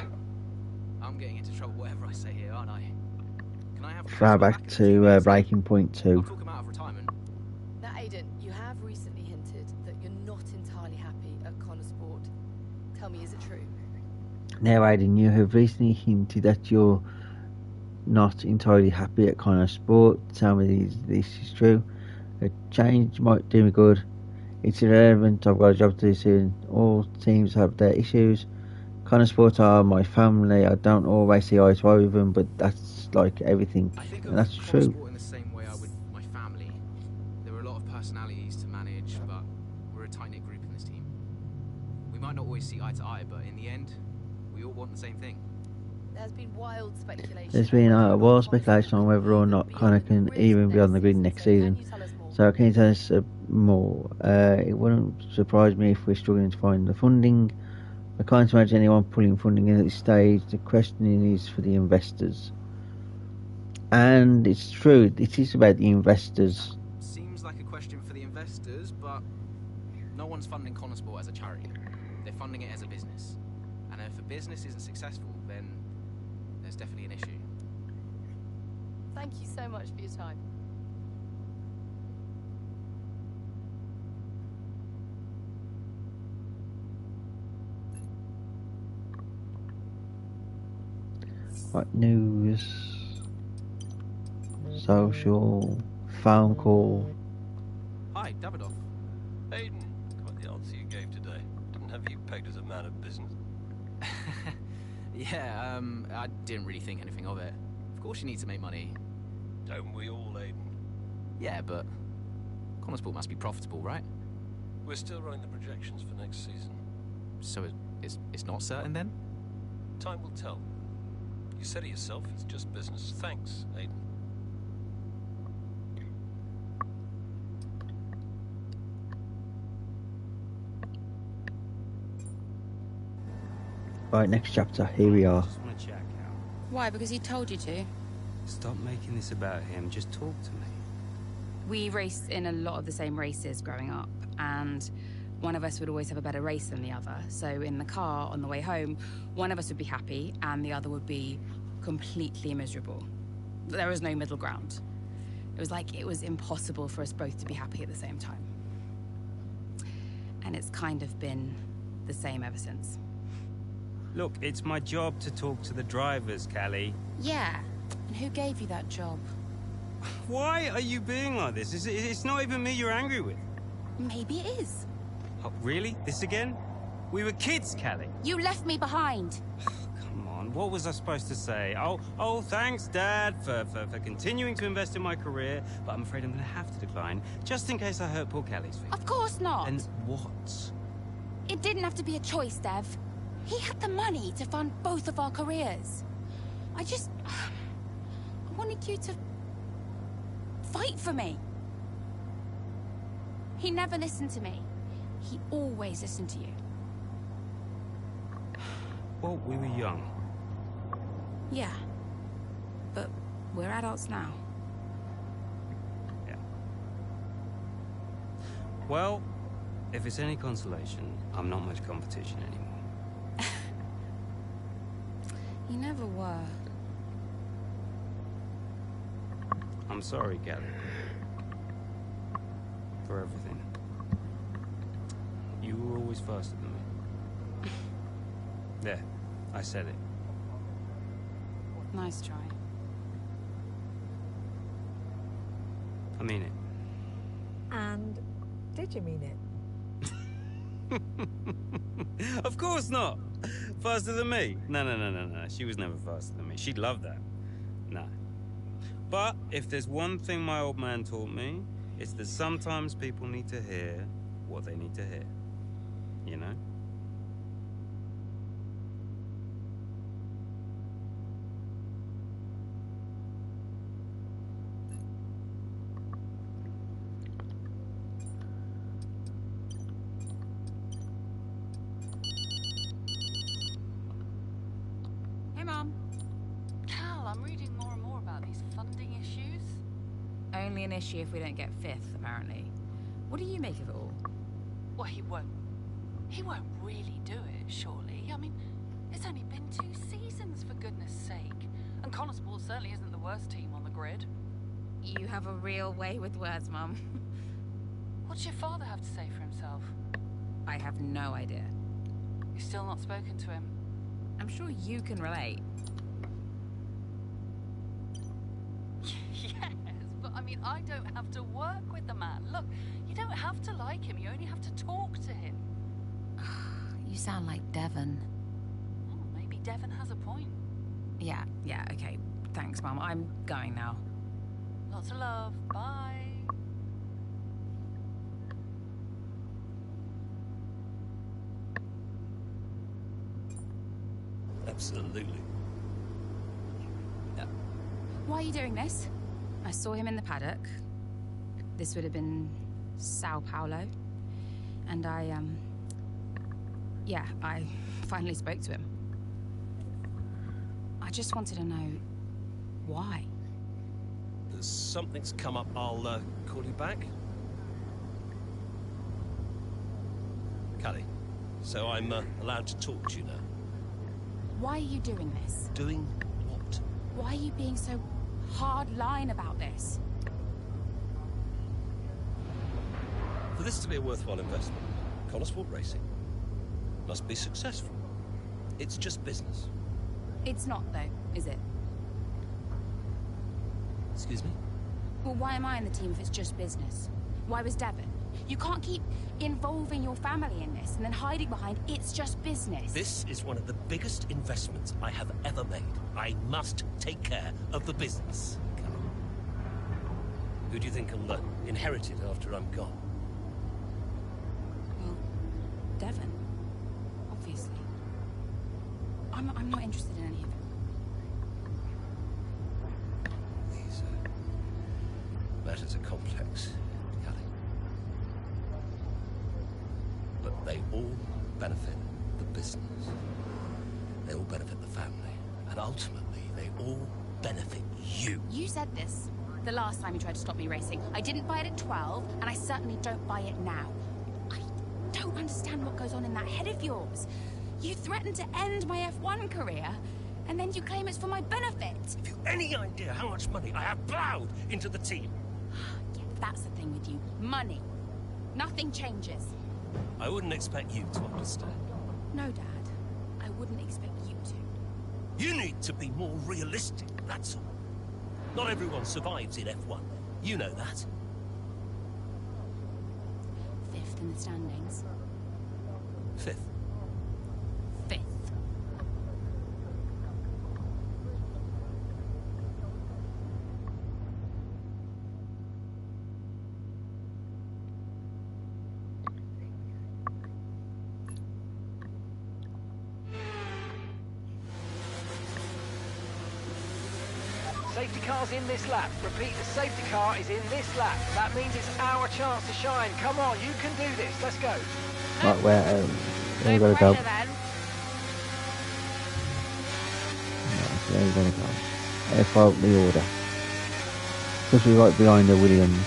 I'm getting into trouble whatever I say here, aren't I? Can I have Throw back to Breaking Point 2. talk him out of retirement. Now, Aiden, you have recently hinted that you're not entirely happy at Connor Sport. Tell me, is it true? Now, Aiden, you have recently hinted that you're not entirely happy at Connor Sport. Tell me this is true. A change might do me good. It's irrelevant. I've got a job to do soon. All teams have their issues. Connor Sport are my family. I don't always see eye to eye with them, but that's like everything, and that's true. Sport in the same way I would my family. There are a lot of personalities to manage, but we're a tight-knit group in this team. We might not always see eye to eye, but in the end, we all want the same thing. There's been wild speculation. There's been a wild speculation on whether or not Connor can even be on the grid next season. So can you tell us more? It wouldn't surprise me if we're struggling to find the funding. I can't imagine anyone pulling funding in at this stage. The question is for the investors. And it's true, it is about the investors. Seems like a question for the investors, but no one's funding Connor Sport as a charity. They're funding it as a business. And if a business isn't successful, then there's definitely an issue. Thank you so much for your time. What news? Social, phone call. Hi, Davidoff. Aiden, quite the answer you gave today. Didn't have you pegged as a man of business. Yeah, I didn't really think anything of it. Of course you need to make money. Don't we all, Aiden? Yeah, but Connor Sport must be profitable, right? We're still running the projections for next season. So it's not certain then? Time will tell. You said it yourself, it's just business. Thanks, Aiden. Right, next chapter, here we are. I just want to check out. Why? Because he told you to? Stop making this about him, just talk to me. We raced in a lot of the same races growing up, and one of us would always have a better race than the other. So in the car, on the way home, one of us would be happy, and the other would be completely miserable. There was no middle ground. It was like it was impossible for us both to be happy at the same time. And it's kind of been the same ever since. Look, it's my job to talk to the drivers, Callie. Yeah, and who gave you that job? Why are you being like this? It's not even me you're angry with. Maybe it is. Oh, really? This again? We were kids, Callie. You left me behind. Come on, what was I supposed to say? Oh, thanks, Dad, for continuing to invest in my career, but I'm afraid I'm going to have to decline, just in case I hurt poor Callie's feelings. Of course not. And what? It didn't have to be a choice, Dev. He had the money to fund both of our careers. I wanted you to fight for me. He never listened to me. He always listened to you. Well, we were young. Yeah. But we're adults now. Yeah. Well, if it's any consolation, I'm not much competition anymore. You never were. I'm sorry, Callie. For everything. You were always faster than me. There, I said it. Nice try. I mean it. And did you mean it? Of course not! Faster than me? No. She was never faster than me. She'd love that. No. But if there's one thing my old man taught me, it's that sometimes people need to hear what they need to hear. You know? Hey, Mom. Cal, I'm reading more and more about these funding issues. Only an issue if we don't get fifth, apparently. What do you make of it all? Well, he won't really do it, surely. I mean, it's only been 2 seasons, for goodness sake. And Connorsport certainly isn't the worst team on the grid. You have a real way with words, Mum. What's your father have to say for himself? I have no idea. You've still not spoken to him? I'm sure you can relate. Yes, but I mean, I don't have to work with the man. Look, you don't have to like him, you only have to talk to him. You sound like Devon. Oh, maybe Devon has a point. Yeah, okay. Thanks, Mum. I'm going now. Lots of love. Bye. Absolutely. Why are you doing this? I saw him in the paddock. This would have been Sao Paulo. And I finally spoke to him. I just wanted to know why. Something's come up. I'll call you back. Callie, so I'm allowed to talk to you now. Why are you doing this? Doing what? Why are you being so hard-line about this? For this to be a worthwhile investment, Connorsport Racing must be successful. It's just business. It's not, though, is it? Excuse me? Well, why am I in the team if it's just business? Why was Devon? You can't keep involving your family in this and then hiding behind it's just business. This is one of the biggest investments I have ever made. I must take care of the business. Who do you think will inherit it after I'm gone? Well, Devon. Obviously. I'm not interested in any of it. These matters are complex, Callie. But they all benefit the business. They all benefit the family. And ultimately, they all benefit you. You said this the last time you tried to stop me racing. I didn't buy it at 12, and I certainly don't buy it now. I don't understand what goes on in that head of yours. You threatened to end my F1 career, and then you claim it's for my benefit. Have you any idea how much money I have plowed into the team? Yeah, that's the thing with you. Money. Nothing changes. I wouldn't expect you to understand. No, Dad. I wouldn't expect you to. You need to be more realistic, that's all. Not everyone survives in F1. You know that. 5th in the standings. 5th. 5th. Safety car's in this lap. Repeat, the safety car is in this lap. That means it's our chance to shine. Come on, you can do this. Let's go. Right, where we gotta go? Then. Right, where we gotta go? Follow the order. Because we're right behind the Williams.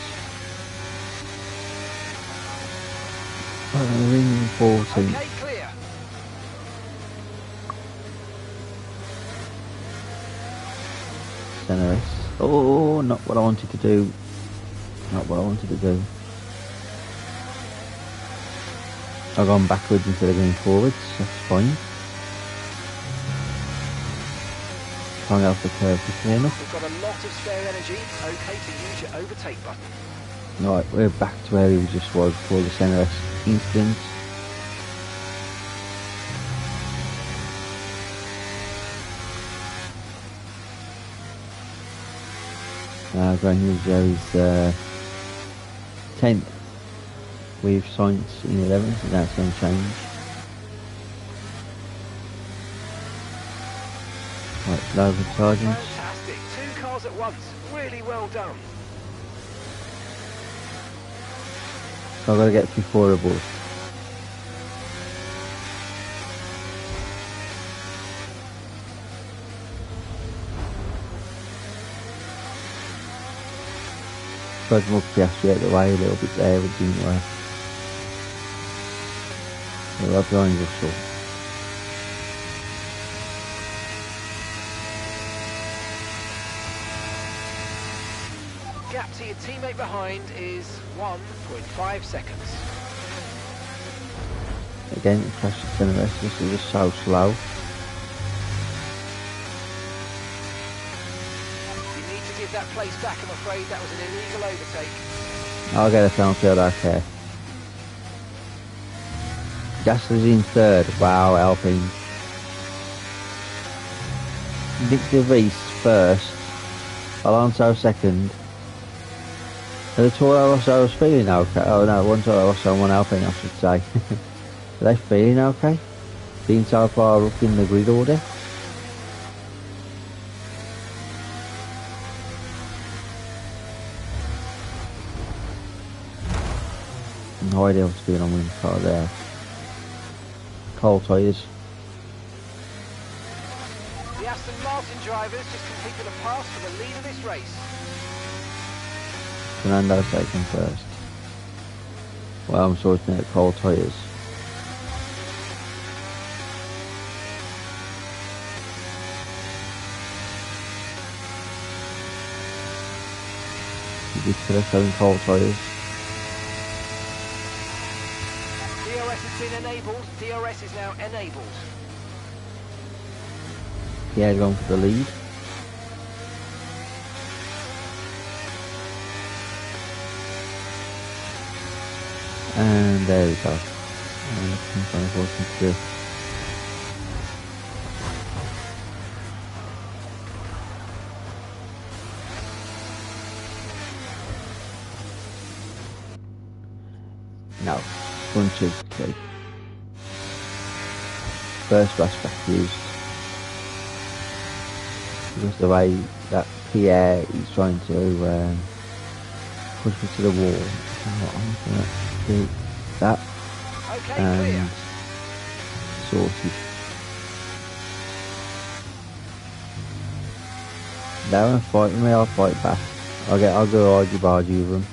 Ring 14. Okay, clear. Generous. Oh, not what I wanted to do. Not what I wanted to do. I've gone backwards instead of going forwards. That's fine. Can't get off the curve quickly enough. We've got a lot of spare energy. Okay to use your overtake button. Right, we're back to where we just was before the Generous incident. Grand News Jerry's 10th with Science in 11th, so that's going to change. Right, loads of sergeants. Fantastic. 2 cars at once. Really well done. So I've got to get through 4 aboard. Fred Mug Piastri out the way a little bit there, which didn't work. They're right behind Russell. Gap to your teammate behind is 1.5 seconds. Again, it crashes to the rest. This is just so slow. You need to give that place back, I'm afraid. That was an illegal overtake. I'll get a penalty, I don't care. Gasly's in third. Wow, Alpine. Nick de Vries first. Alonso second. The Toro Rosso was feeling okay. Oh no, one Toro Rosso and one Alpine, I should say. Are they feeling okay? Being so far up in the grid order? No idea what's going on with the car there. Cold tyres. The Aston Martin drivers just completed a pass for the lead of this race. Fernando's taken first. Well, I'm sorting out cold tyres. Ridiculous having cold tyres. DRS has been enabled. DRS is now enabled. Yeah, going for the lead. And there we go. And it's unfortunate to do. No, bunch of key. First aspect used. Because the way that Pierre is trying to push me to the wall. I'm gonna do that and sorted. They won't fight with me, I'll fight back. I'll go argy-bargy with them.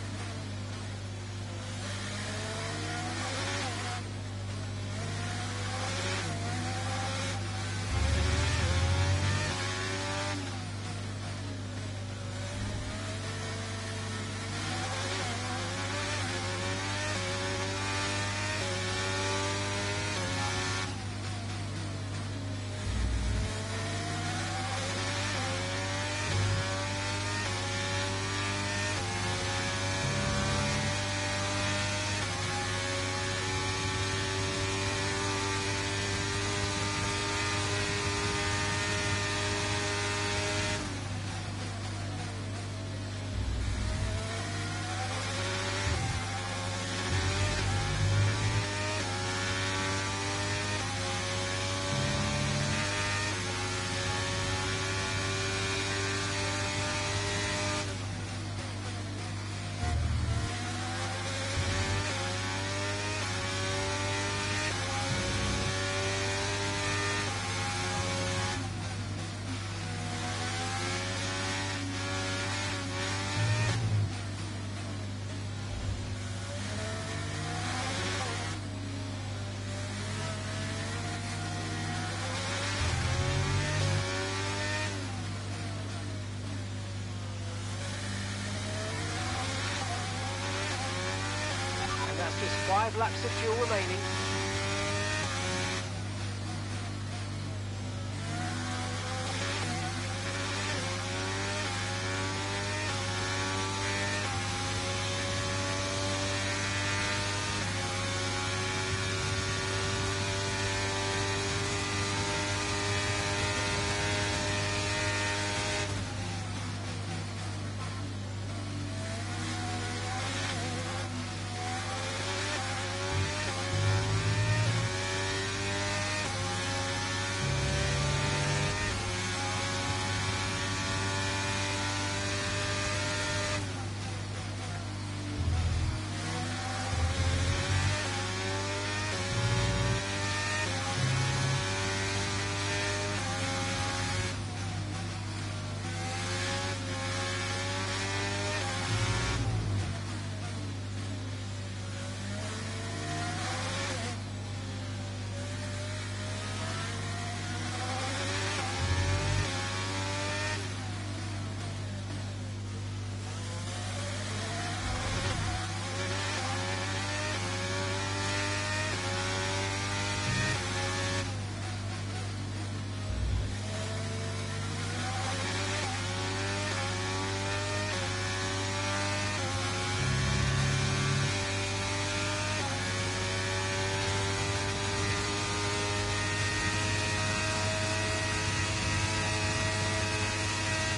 Just 5 laps of fuel remaining.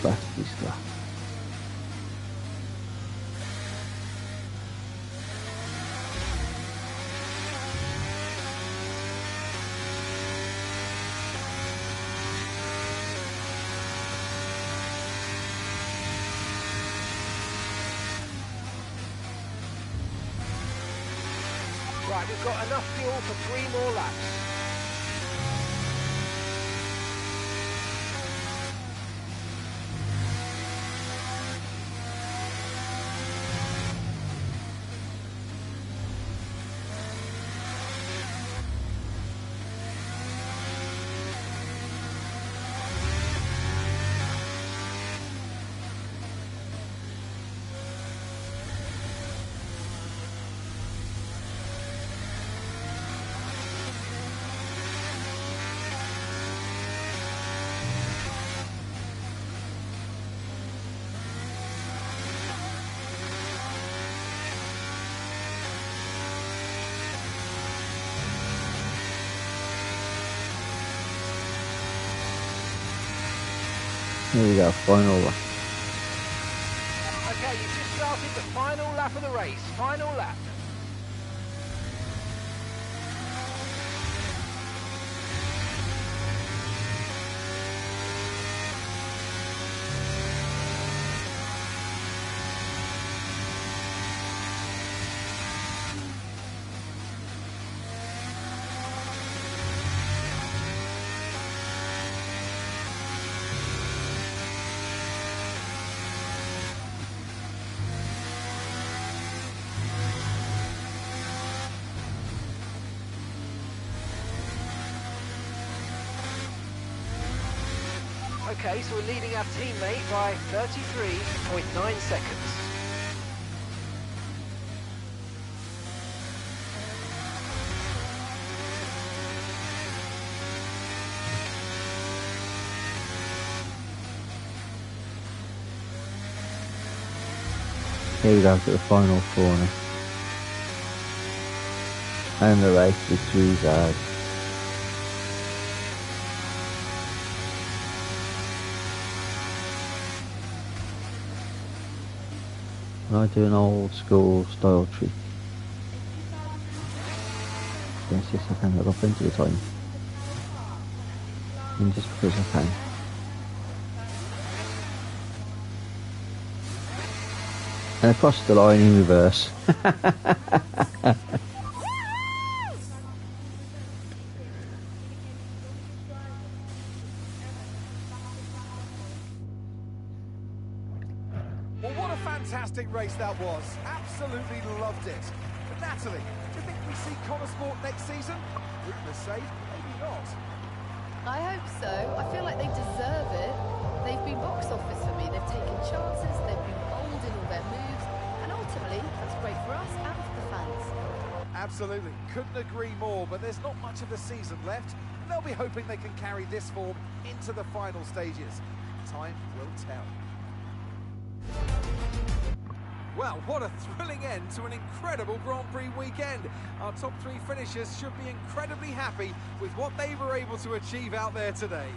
fast this lap. Right, we've got enough fuel for 3 more laps. Here we go, final lap. Okay, you've just started the final lap of the race. Final lap. Okay, so we're leading our teammate by 33.9 seconds. Here we go to the final corner. And the race victory is ours. I do an old school style trick. Yes, I can look up into the time. And just because I can. And across the line in reverse. Well, what a fantastic race that was. Absolutely loved it. But Natalie, do you think we see Connor Sport next season? Rumours say maybe not. I hope so. I feel like they deserve it. They've been box office for me. They've taken chances, they've been bold in all their moves, and ultimately, that's great for us and for the fans. Absolutely. Couldn't agree more, but there's not much of the season left. And they'll be hoping they can carry this form into the final stages. Time will tell. Well, what a thrilling end to an incredible Grand Prix weekend. Our top 3 finishers should be incredibly happy with what they were able to achieve out there today.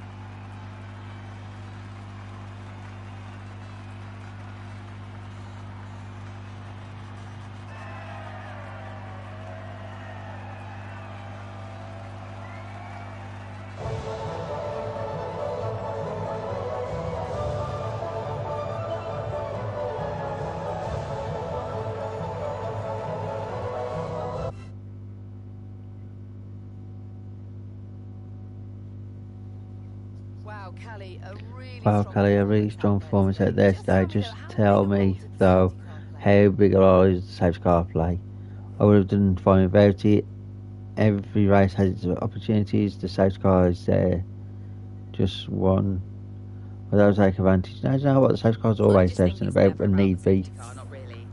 Wow, Kelly, a really strong performance at this stage. Just tell me, though, how big a role is the safety car play? I would have done fine without it. Every race has its opportunities. The safety car is there. Just one. But they'll take advantage. Now, you know what? The safety car's always there and about and need be. Not really.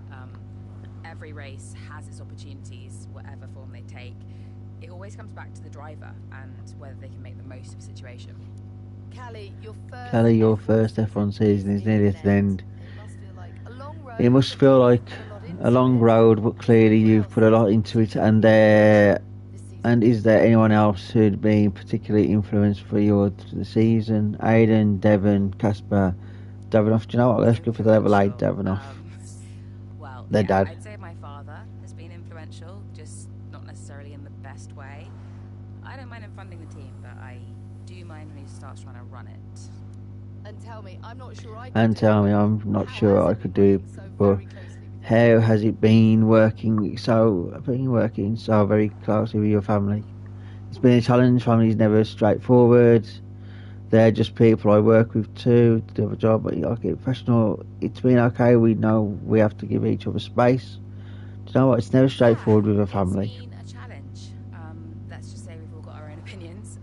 Every race has its opportunities, whatever form they take. It always comes back to the driver and whether they can make the most of a situation. Kelly, your first F1 season is nearly at the end. It must feel like a long road, but clearly you've put a lot into it. And is there anyone else who'd been particularly influenced for your season? Aidan, Devon, Casper, Davidoff. Do you know what? Let's go for the level 8 Davidoff. Well, Their yeah, dad. I'd say my father has been influential, just not necessarily in the best way. I don't mind him funding the team, but I do mind when he starts trying to run it. And tell me, I'm not sure I And tell me, I'm not sure I could do, but how has it been working so very closely with your family? It's been a challenge. Family's never straightforward. They're just people I work with too to do a job, but I get professional. It's been okay. We know we have to give each other space. Do you know what? It's never straightforward with a family. It's been a challenge. Let's just say we've all got our own opinions.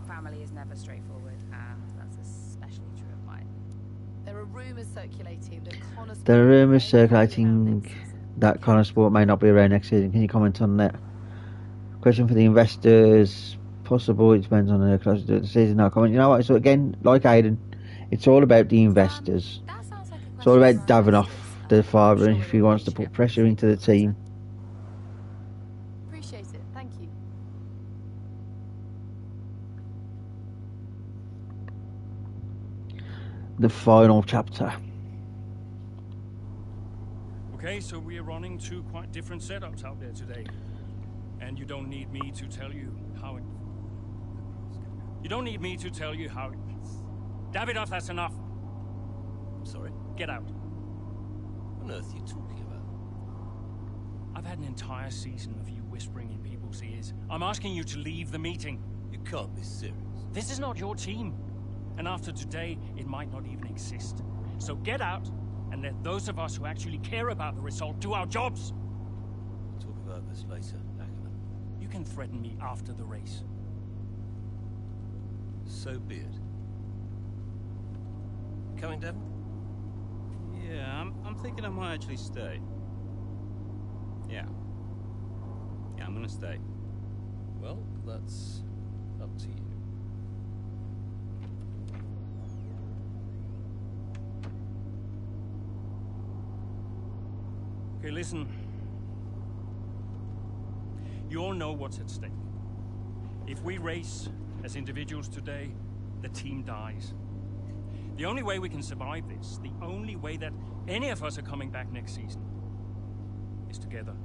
Family is never straightforward, and that's especially true of mine. There are rumours circulating that Connor Sport There are rumours circulating that Connor Sport may not be around next season. Can you comment on that? Question for the investors. Possible, it depends on the closer to the season. No comment. You know what? So again, like Aiden, it's all about the investors. It's all about Davidoff, the father, and if he wants to put pressure into the team. Appreciate it. Thank you. The final chapter. Okay, so we are running two quite different setups out there today. And you don't need me to tell you how it... You don't need me to tell you how it... Davidoff, that's enough. Sorry? Get out. What on earth are you talking about? I've had an entire season of you whispering in people's ears. I'm asking you to leave the meeting. You can't be serious. This is not your team. And after today, it might not even exist. So get out and let those of us who actually care about the result do our jobs. We'll talk about this later, Ackerman. You can threaten me after the race. So be it. Coming, Devon? Yeah, I'm thinking I might actually stay. Yeah. Yeah, I'm gonna stay. Well, that's up to you. Okay, listen. You all know what's at stake. If we race as individuals today, the team dies. The only way we can survive this, the only way that any of us are coming back next season, is together.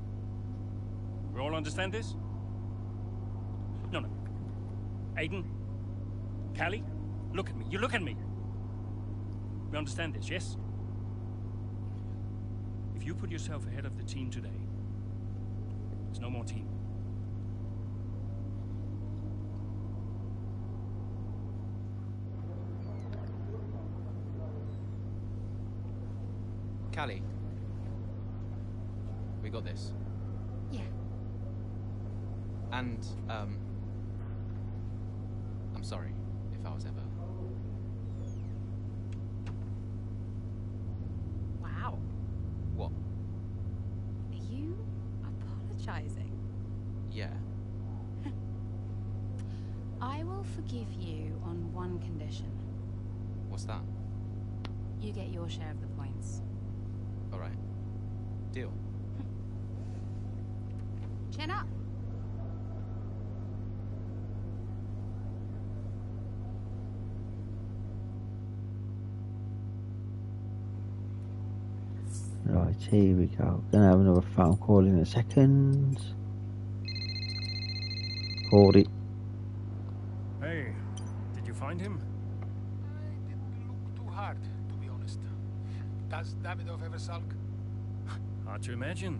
We all understand this? No. Aiden, Callie, look at me. You look at me. We understand this, yes? If you put yourself ahead of the team today, there's no more team. Callie, we got this. Yeah. And, I'm sorry if I was ever... Wow. What? Are you apologizing? Yeah. I will forgive you on one condition. What's that? You get your share of the points. All right. Deal. Chin up. Right, here we go. Gonna have another phone call in a second. Hold it. Hey, did you find him? I didn't look too hard, to be honest. Does Davidoff ever sulk? Hard to imagine.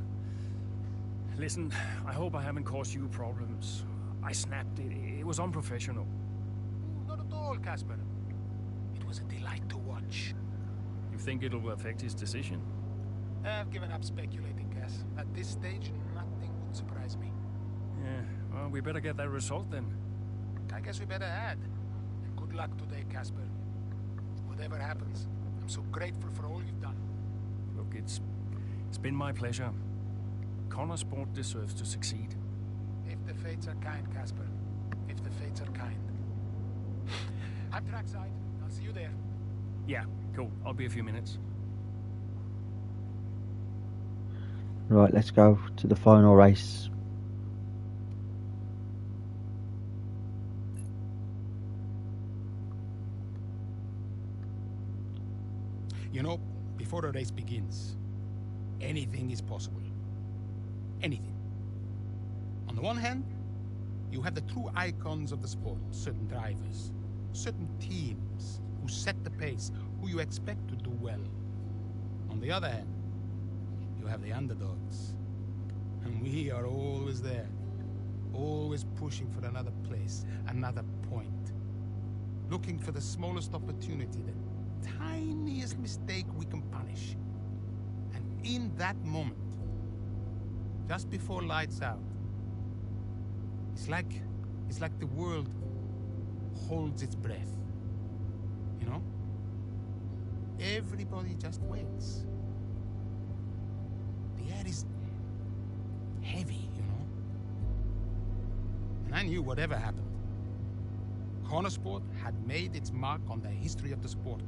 Listen, I hope I haven't caused you problems. I snapped it. It was unprofessional. Not at all, Casper. It was a delight to watch. You think it'll affect his decision? I've given up speculating, Cass. At this stage, nothing would surprise me. Yeah, well, we better get that result then. I guess we better add. And good luck today, Casper. Whatever happens, I'm so grateful for all you've done. Look, it's been my pleasure. Connor Sport deserves to succeed. If the fates are kind, Casper. If the fates are kind. I'm trackside. I'll see you there. Yeah, cool. I'll be a few minutes. Right, let's go to the final race. race begins, anything is possible. Anything. On the one hand, you have the true icons of the sport, certain drivers, certain teams who set the pace, who you expect to do well. On the other hand, you have the underdogs. And we are always there, always pushing for another place, another point. Looking for the smallest opportunity, the tiniest mistake we can punish. And in that moment, just before lights out, it's like the world holds its breath. You know? Everybody just waits. The air is heavy, you know? And I knew whatever happened, Connosport had made its mark on the history of the sport.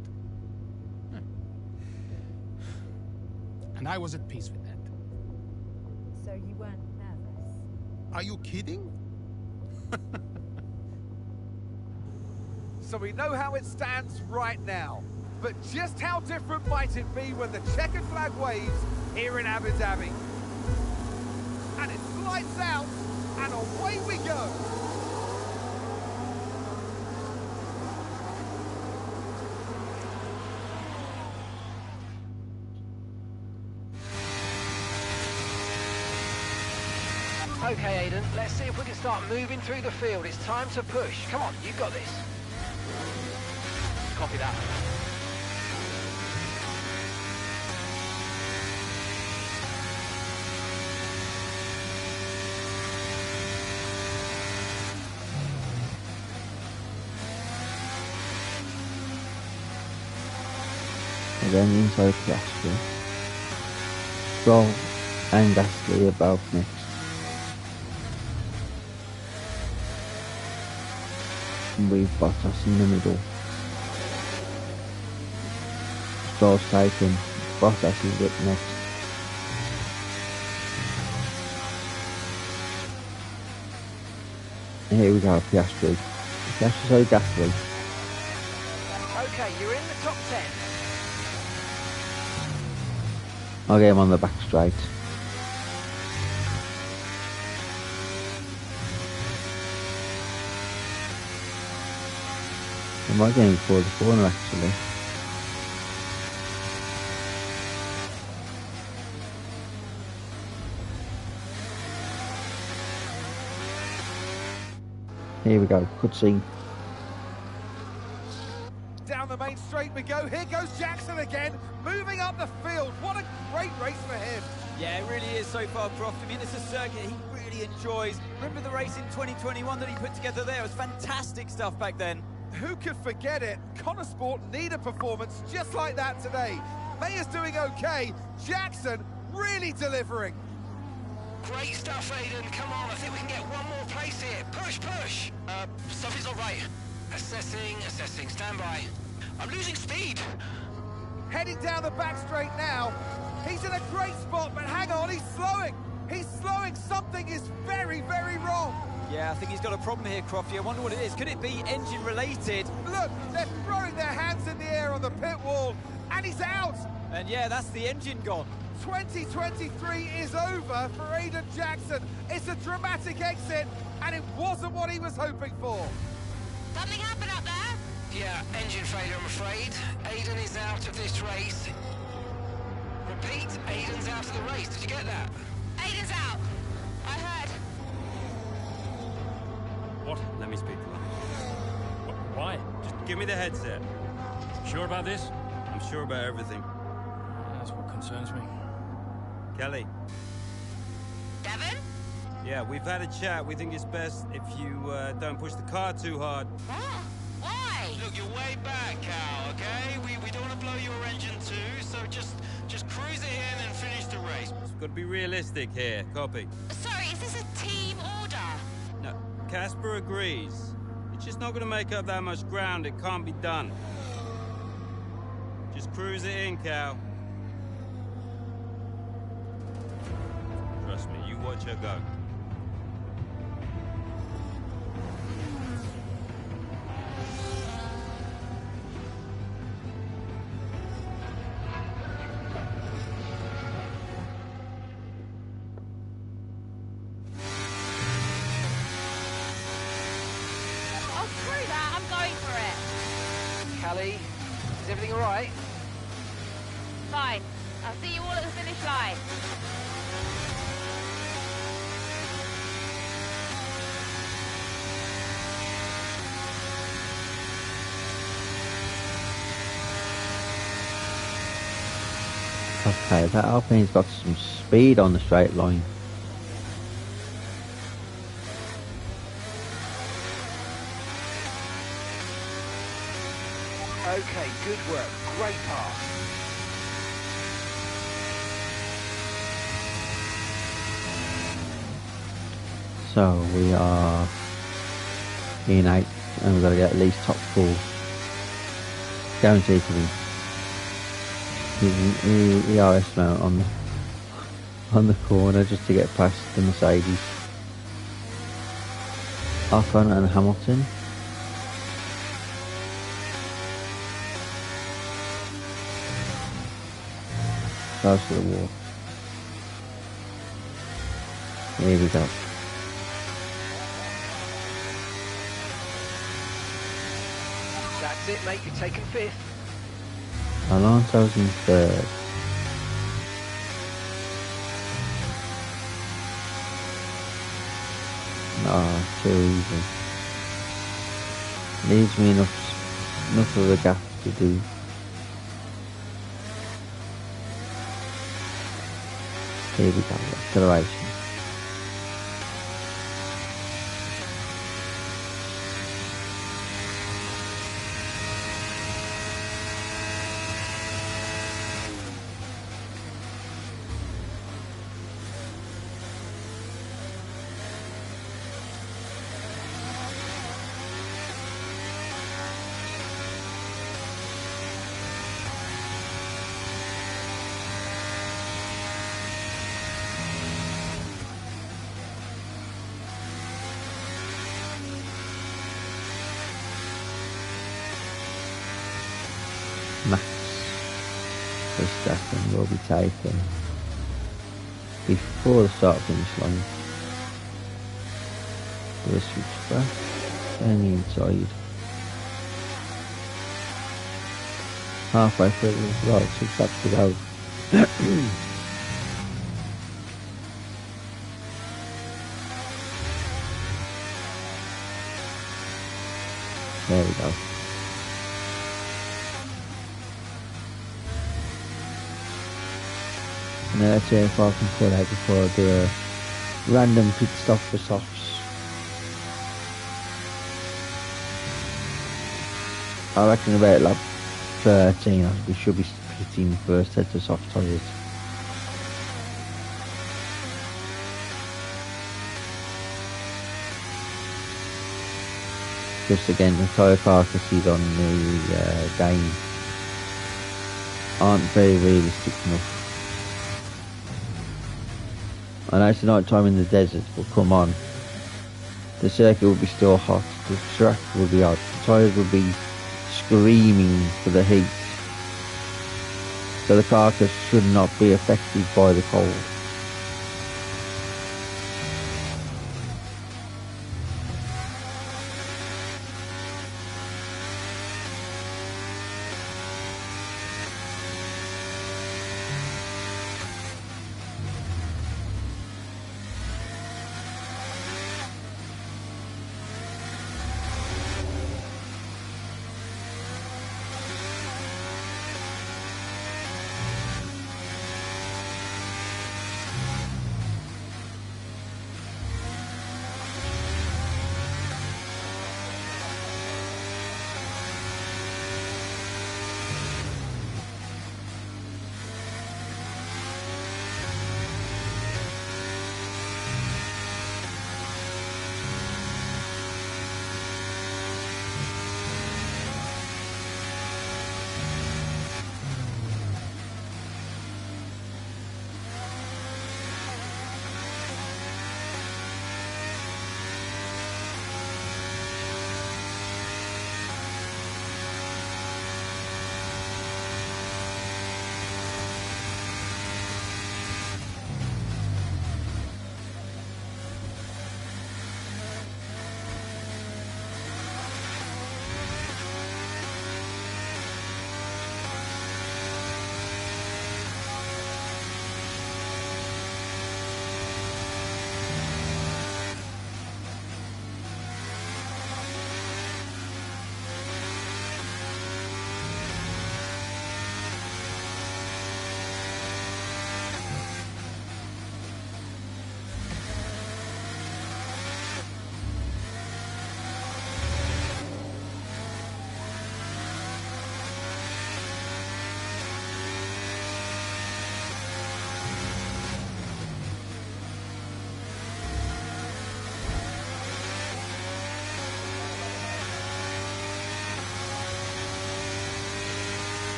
And I was at peace with that. So you weren't nervous? Are you kidding? So we know how it stands right now. But just how different might it be when the checkered flag waves here in Abu Dhabi? And it's lights out, and away we go. Okay, Aiden, let's see if we can start moving through the field. It's time to push. Come on, you've got this. Copy that. Again, inside Piastri. Stroll and Gasly are both next. We've Bottas in the middle. Stroll's taken. Bottas is up next. And here we go, Piastri. Piastri, sorry, Gasly. Okay, you're in the top 10. I'll get him on the back straight. I might get him before the corner actually. Here we go, cutscene. Down the main straight we go. Here goes Jackson again, moving up the field. What a great race for him. Yeah, it really is so far, Croft. I mean, it's a circuit he really enjoys. Remember the race in 2021 that he put together there? It was fantastic stuff back then. Who could forget it? Connosport need a performance just like that today. Mayer's doing okay. Jackson really delivering. Great stuff, Aiden. Come on, I think we can get one more place here. Push, push. Something's not right. Assessing. Stand by. I'm losing speed. Heading down the back straight now. He's in a great spot, but hang on, he's slowing. He's slowing. Something is very, very wrong. Yeah, I think he's got a problem here, Crofty. I wonder what it is. Could it be engine related? Look, they're throwing their hands in the air on the pit wall, and he's out. And yeah, that's the engine gone. 2023 is over for Aiden Jackson. It's a dramatic exit, and it wasn't what he was hoping for. Something happened up there? Yeah, engine failure, I'm afraid. Aiden is out of this race. Repeat, Aiden's out of the race. Did you get that? Aiden's out. I heard. What? Let me speak to them. Why? Just give me the headset. Sure about this? I'm sure about everything. That's what concerns me. Kelly. Devon? Yeah, we've had a chat. We think it's best if you don't push the car too hard. What? Why? Look, you're way back, Cal, okay? We don't want to blow your engine too, so just cruise it in and finish the race. It's got to be realistic here. Copy. Sorry, is this a team order? No, Casper agrees. It's just not going to make up that much ground. It can't be done. Just cruise it in, Cal. Trust me, you watch her go. Ali. Is everything all right? Fine. I'll see you all at the finish line. Okay, that Alpine's got some speed on the straight line. Okay, good work. Great pass. So we are in 8th and we've got to get at least top 4. Guaranteed to win. The ERS mount on the corner just to get past the Mercedes. Ocon and Hamilton. Close to the wall. Here we go. That's it, mate. You're taking 5th. Alonso's in 3rd. No, too easy. Leaves me enough of a gap to do. Here we go, acceleration. Max Verstappen will be taken before the start finish line. Do a switch back and the inside. Halfway through the right, switch back to go. There we go. And then let's see if I can pull out before I do a random pit stop for softs. I reckon about lap 13 we should be pitting the first set of soft tyres. Just again, the tyre carcasses on the game aren't very realistic enough. I know it's the night time in the desert, but come on. The circuit will be still hot, the track will be hot, the tyres will be screaming for the heat. So the carcass should not be affected by the cold.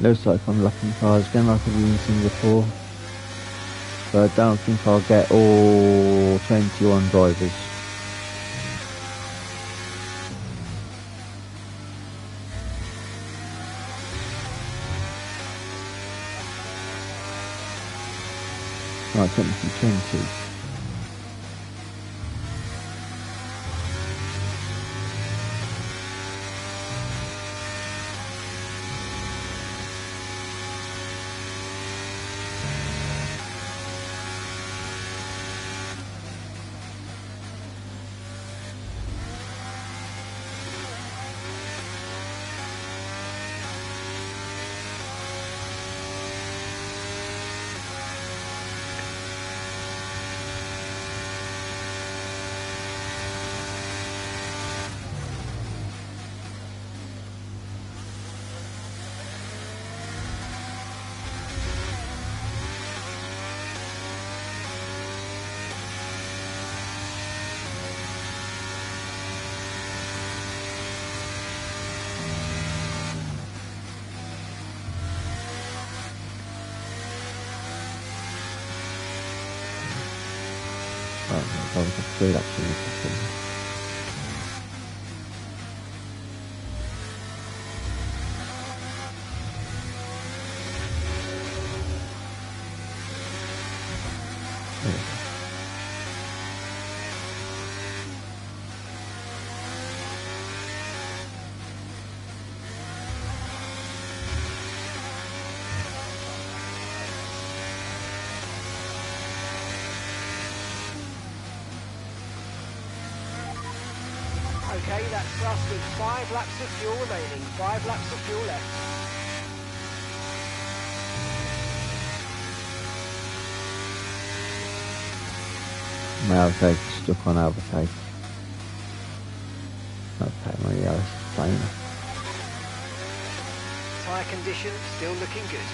Looks like I'm locking cars again like I did in Singapore. But I don't think I'll get all 21 drivers. Right, technically 20. I was afraid actually. Okay, that's us with 5 laps of fuel remaining. 5 laps of fuel left. My overtake stuck on overtake. Okay, my Yaris is fine. Tyre condition still looking good.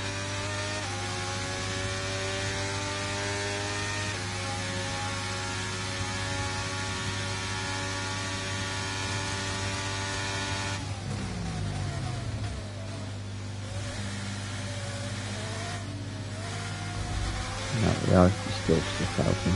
No, the Yaris is still stuck open.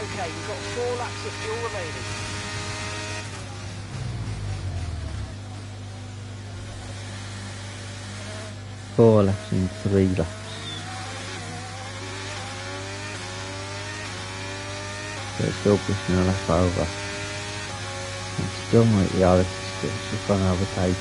Okay, we've got 4 laps of fuel remaining. Four laps and 3 laps. So it's still pushing a lap over. And still might be Yaris is still stuck on overtake.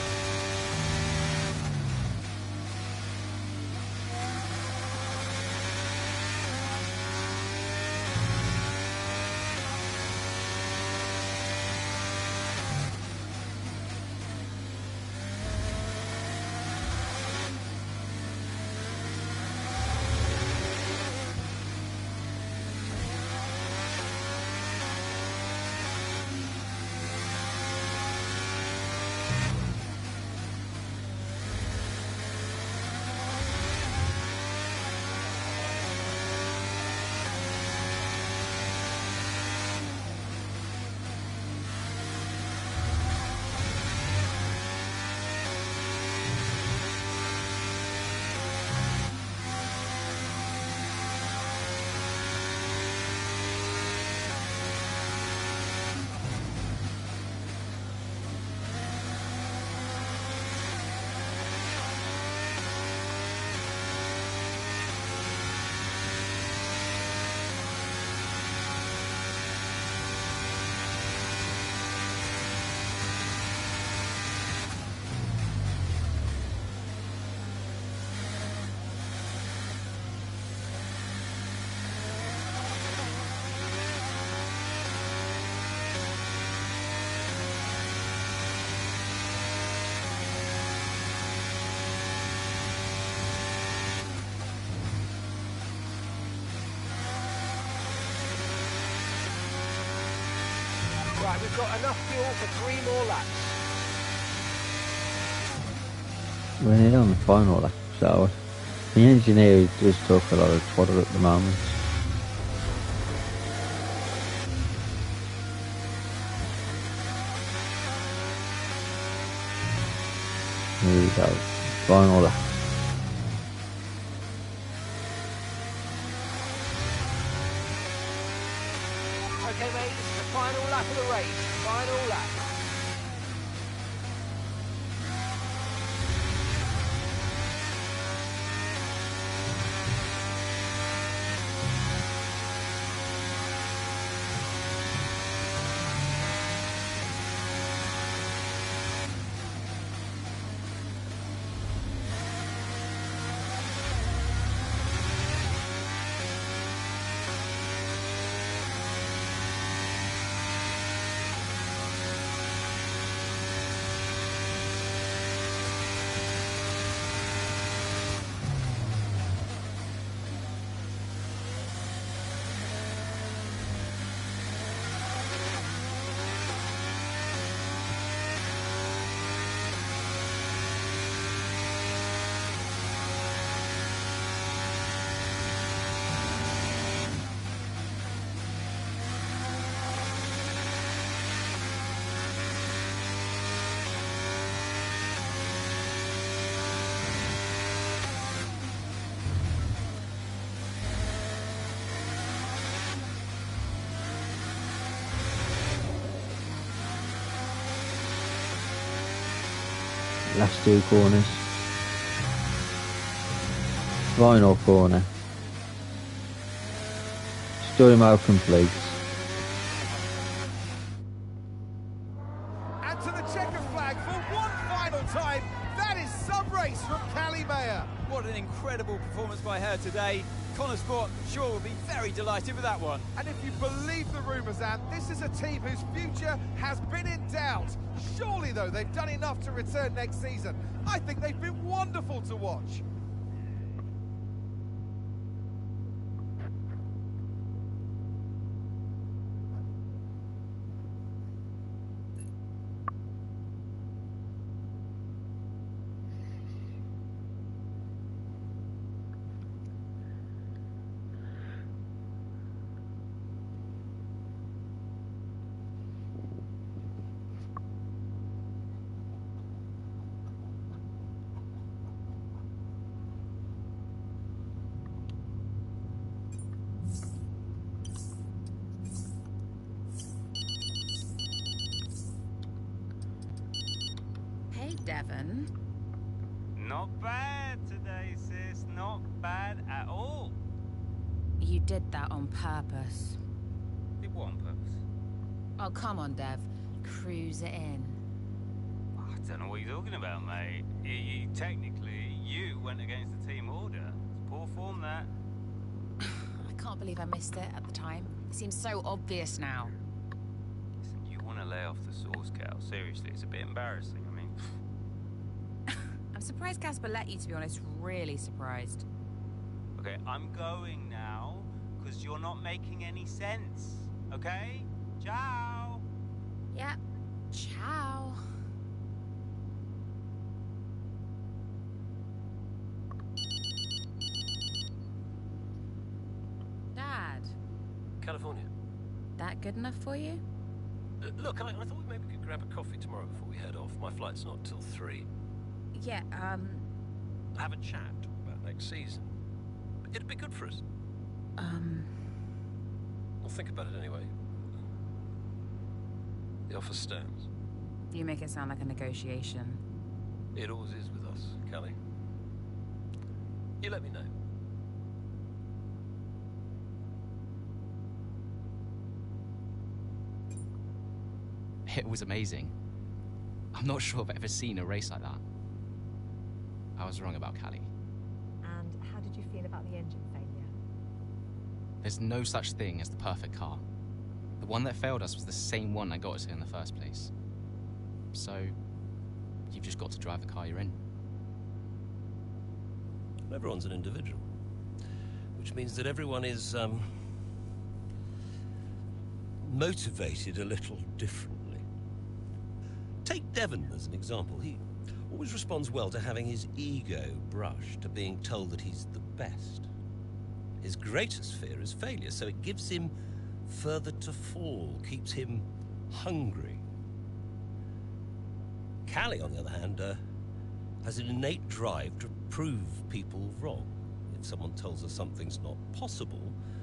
Right, we've got enough fuel for 3 more laps. We're nearly on the final lap, so the engineer does talk a lot of twaddle at the moment. Here we go, final lap. Okay, mate, this is the final lap of the race. Final lap. Last 2 corners. Final corner. Story mode complete. And to the checker flag for one final time. That is some race from Callie Mayer. What an incredible performance by her today. Connor Sport, I'm sure, will be very delighted with that one. And if you believe the rumours, Anne, this is a team whose future has been in doubt. Surely, though, they've done enough to return next season. I think they've been wonderful to watch. Devon. Not bad today, sis. Not bad at all. You did that on purpose. Did what on purpose? Oh, come on, Dev. Cruise it in. I don't know what you're talking about, mate. Technically, you went against the team order. It's poor form, that. I can't believe I missed it at the time. It seems so obvious now. Listen, you want to lay off the sauce, Cal. Seriously, it's a bit embarrassing. I mean... I'm surprised Casper let you, to be honest. Really surprised. Okay, I'm going now, because you're not making any sense. Okay? Ciao! Yeah. Ciao. Dad. California. That good enough for you? Look, I thought maybe we could grab a coffee tomorrow before we head off. My flight's not till 3. Yeah, Have a chat about next season. It'd be good for us. We'll think about it anyway. The offer stands. You make it sound like a negotiation. It always is with us, Callie. You let me know. It was amazing. I'm not sure I've ever seen a race like that. I was wrong about Callie. And how did you feel about the engine failure? There's no such thing as the perfect car. The one that failed us was the same one that got us here in the first place. So, you've just got to drive the car you're in. Everyone's an individual. Which means that everyone is, motivated a little differently. Take Devon as an example. He always responds well to having his ego brushed, to being told that he's the best. His greatest fear is failure, so it gives him further to fall, keeps him hungry. Callie, on the other hand, has an innate drive to prove people wrong. If someone tells her something's not possible,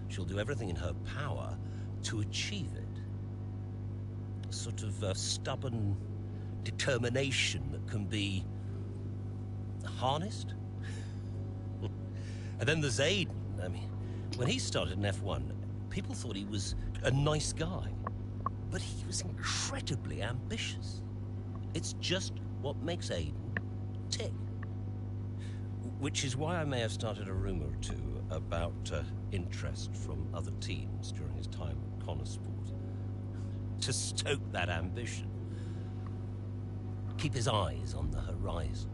she'll do everything in her power to achieve it. A sort of stubborn determination that can be harnessed. And then there's Aiden. I mean, when he started in F1, people thought he was a nice guy, but he was incredibly ambitious. It's just what makes Aiden tick. Which is why I may have started a rumor or two about interest from other teams during his time at Connorsport. To stoke that ambition. Keep his eyes on the horizon.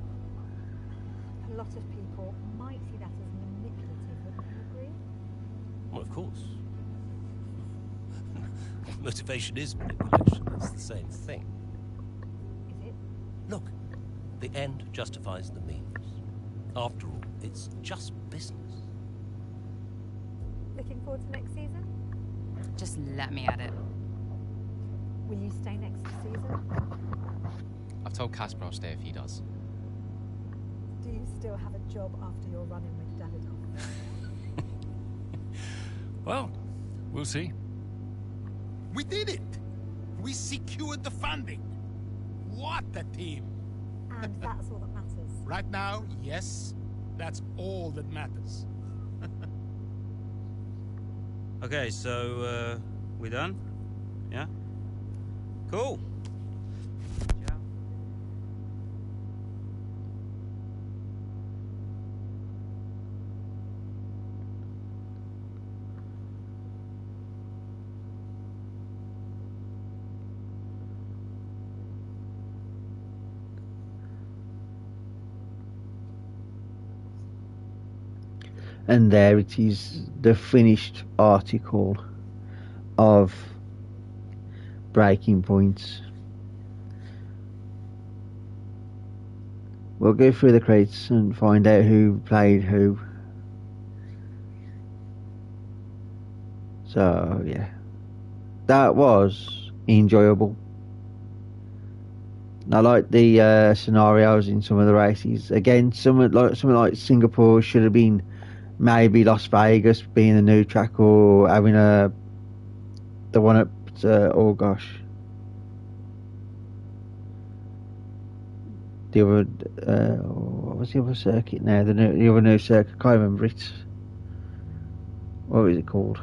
A lot of people might see that as manipulative, wouldn't you agree? Well, of course. Motivation is manipulation. It's the same thing. Is it? Look, the end justifies the means. After all, it's just business. Looking forward to next season? Just let me at it. Will you stay next season? I've told Casper I'll stay if he does. Do you still have a job after your run-in with Davidoff? Well, we'll see. We did it! We secured the funding. What a team! And that's all that matters. Right now, yes, that's all that matters. Okay, so, we done? Yeah? Cool. And there it is, the finished article of Breaking Points. We'll go through the credits and find out who played who. So yeah, that was enjoyable. I like the scenarios in some of the races. Again, something like Singapore should have been maybe Las Vegas being a new track, or having the one at oh gosh, the other what was the other circuit now? The other new circuit, I can't remember it. What was it called?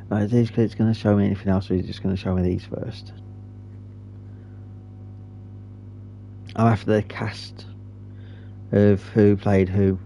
Right, is this going to show me anything else, or is it just going to show me these first? I'm after the cast of who played who.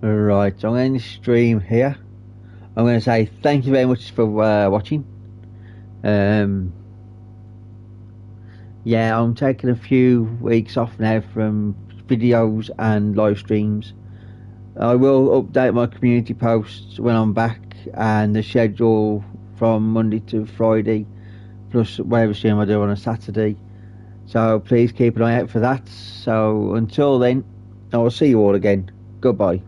Right, so I'm going to stream here. I'm going to say thank you very much for watching. Yeah, I'm taking a few weeks off now from videos and live streams. I will update my community posts when I'm back, and the schedule from Monday to Friday, plus whatever stream I do on a Saturday. So please keep an eye out for that. So until then, I will see you all again. Goodbye.